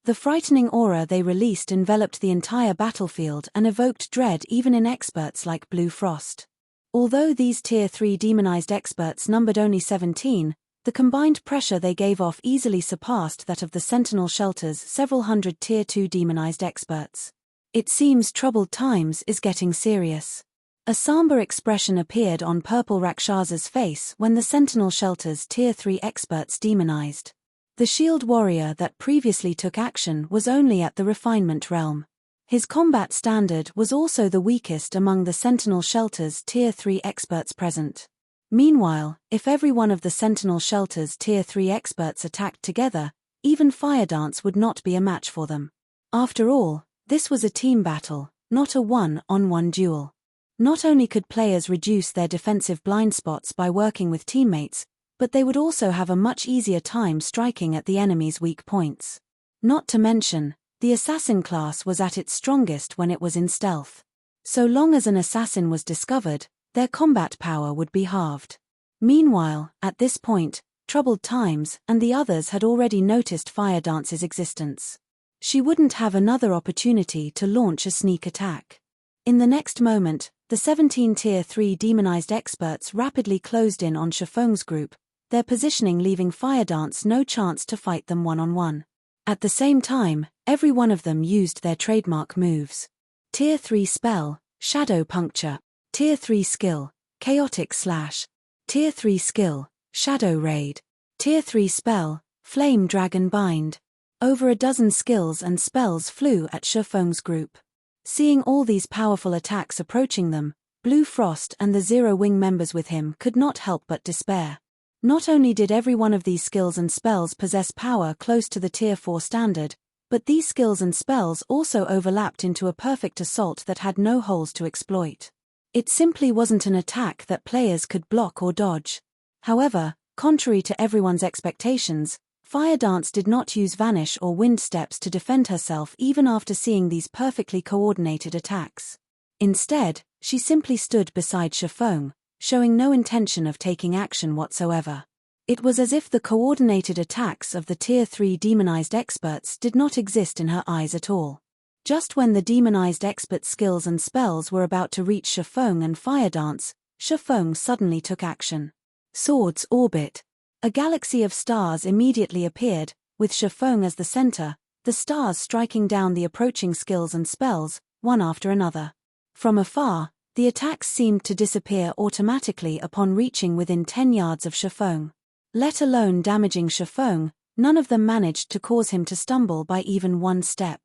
The frightening aura they released enveloped the entire battlefield and evoked dread even in experts like Blue Frost. Although these Tier 3 demonized experts numbered only 17, the combined pressure they gave off easily surpassed that of the Sentinel Shelter's several hundred Tier 2 demonized experts. It seems Troubled Times is getting serious. A somber expression appeared on Purple Rakshasa's face when the Sentinel Shelter's Tier 3 experts demonized. The Shield Warrior that previously took action was only at the refinement realm. His combat standard was also the weakest among the Sentinel Shelter's Tier 3 experts present. Meanwhile, if every one of the Sentinel Shelter's Tier 3 experts attacked together, even Fire Dance would not be a match for them. After all, this was a team battle, not a one-on-one duel. Not only could players reduce their defensive blind spots by working with teammates, but they would also have a much easier time striking at the enemy's weak points. Not to mention, the assassin class was at its strongest when it was in stealth. So long as an assassin was discovered, their combat power would be halved. Meanwhile, at this point, Troubled Times and the others had already noticed Fire Dance's existence. She wouldn't have another opportunity to launch a sneak attack. In the next moment, the 17 Tier 3 demonized experts rapidly closed in on Shifeng's group, their positioning leaving Fire Dance no chance to fight them one-on-one. At the same time, every one of them used their trademark moves. Tier 3 spell, Shadow Puncture. Tier 3 skill, Chaotic Slash. Tier 3 skill, Shadow Raid. Tier 3 spell, Flame Dragon Bind. Over a dozen skills and spells flew at Shifeng's group. Seeing all these powerful attacks approaching them, Blue Frost and the Zero Wing members with him could not help but despair. Not only did every one of these skills and spells possess power close to the Tier 4 standard, but these skills and spells also overlapped into a perfect assault that had no holes to exploit. It simply wasn't an attack that players could block or dodge. However, contrary to everyone's expectations, Fire Dance did not use Vanish or Wind Steps to defend herself even after seeing these perfectly coordinated attacks. Instead, she simply stood beside Shifeng, showing no intention of taking action whatsoever. It was as if the coordinated attacks of the Tier 3 demonized experts did not exist in her eyes at all. Just when the demonized expert skills and spells were about to reach Shifeng and Fire Dance, Shifeng suddenly took action. Swords Orbit. A galaxy of stars immediately appeared, with Shifeng as the center, the stars striking down the approaching skills and spells, one after another. From afar, the attacks seemed to disappear automatically upon reaching within 10 yards of Shifeng. Let alone damaging Shifeng, none of them managed to cause him to stumble by even one step.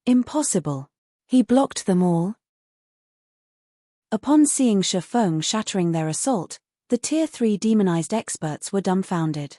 Impossible. He blocked them all. Upon seeing Shifeng shattering their assault, the Tier 3 demonized experts were dumbfounded.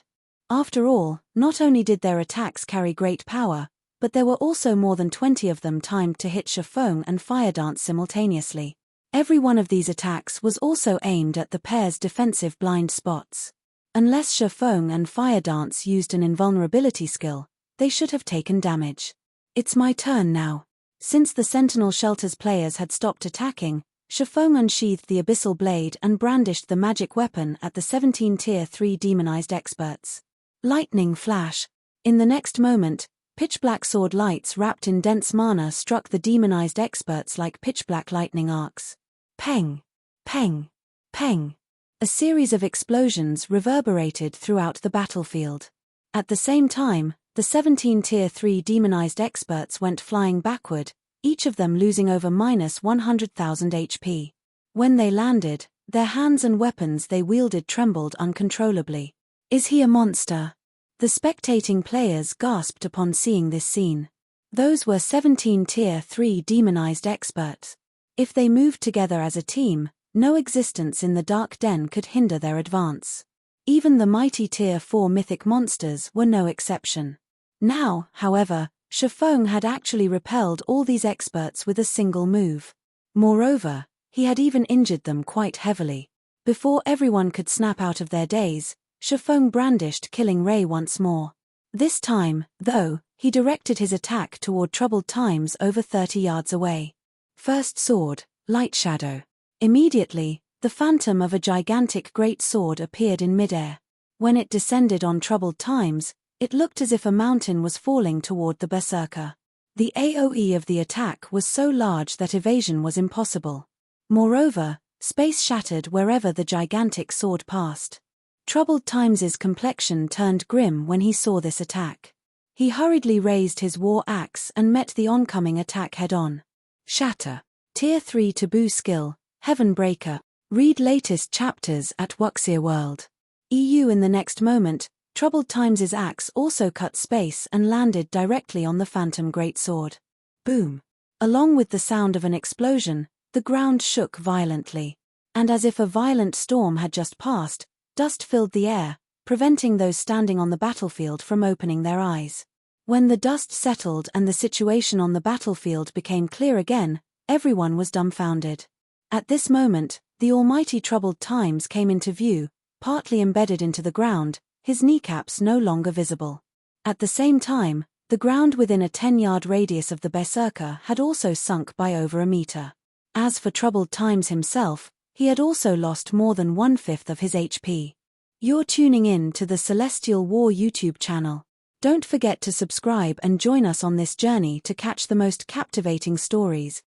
After all, not only did their attacks carry great power, but there were also more than 20 of them timed to hit Shifeng and Fire Dance simultaneously. Every one of these attacks was also aimed at the pair's defensive blind spots. Unless Shifeng and Fire Dance used an invulnerability skill, they should have taken damage. It's my turn now. Since the Sentinel Shelter's players had stopped attacking, Shifeng unsheathed the Abyssal Blade and brandished the magic weapon at the 17 Tier 3 demonized experts. Lightning flash. In the next moment, pitch-black sword lights wrapped in dense mana struck the demonized experts like pitch-black lightning arcs. Peng! Peng! Peng! A series of explosions reverberated throughout the battlefield. At the same time, the 17 Tier 3 demonized experts went flying backward, each of them losing over -100,000 HP. When they landed, their hands and weapons they wielded trembled uncontrollably. Is he a monster? The spectating players gasped upon seeing this scene. Those were 17 Tier 3 demonized experts. If they moved together as a team, no existence in the Dark Den could hinder their advance. Even the mighty Tier 4 mythic monsters were no exception. Now, however, Shifeng had actually repelled all these experts with a single move. Moreover, he had even injured them quite heavily. Before everyone could snap out of their daze, Shifeng brandished Killing Ray once more. This time, though, he directed his attack toward Troubled Times over 30 yards away. First sword, Light Shadow. Immediately, the phantom of a gigantic great sword appeared in midair. When it descended on Troubled Times, it looked as if a mountain was falling toward the berserker. The AoE of the attack was so large that evasion was impossible. Moreover, space shattered wherever the gigantic sword passed. Troubled Times's complexion turned grim when he saw this attack. He hurriedly raised his war axe and met the oncoming attack head-on. Shatter. Tier 3 taboo skill, Heaven Breaker. Read latest chapters at Wuxia World. EU. In the next moment, Troubled Times's axe also cut space and landed directly on the phantom greatsword. Boom. Along with the sound of an explosion, the ground shook violently. And as if a violent storm had just passed, dust filled the air, preventing those standing on the battlefield from opening their eyes. When the dust settled and the situation on the battlefield became clear again, everyone was dumbfounded. At this moment, the almighty Troubled Times came into view, partly embedded into the ground, his kneecaps no longer visible. At the same time, the ground within a 10-yard radius of the berserker had also sunk by over a meter. As for Troubled Times himself, he had also lost more than 1/5 of his HP. You're tuning in to the Celestial War YouTube channel. Don't forget to subscribe and join us on this journey to catch the most captivating stories,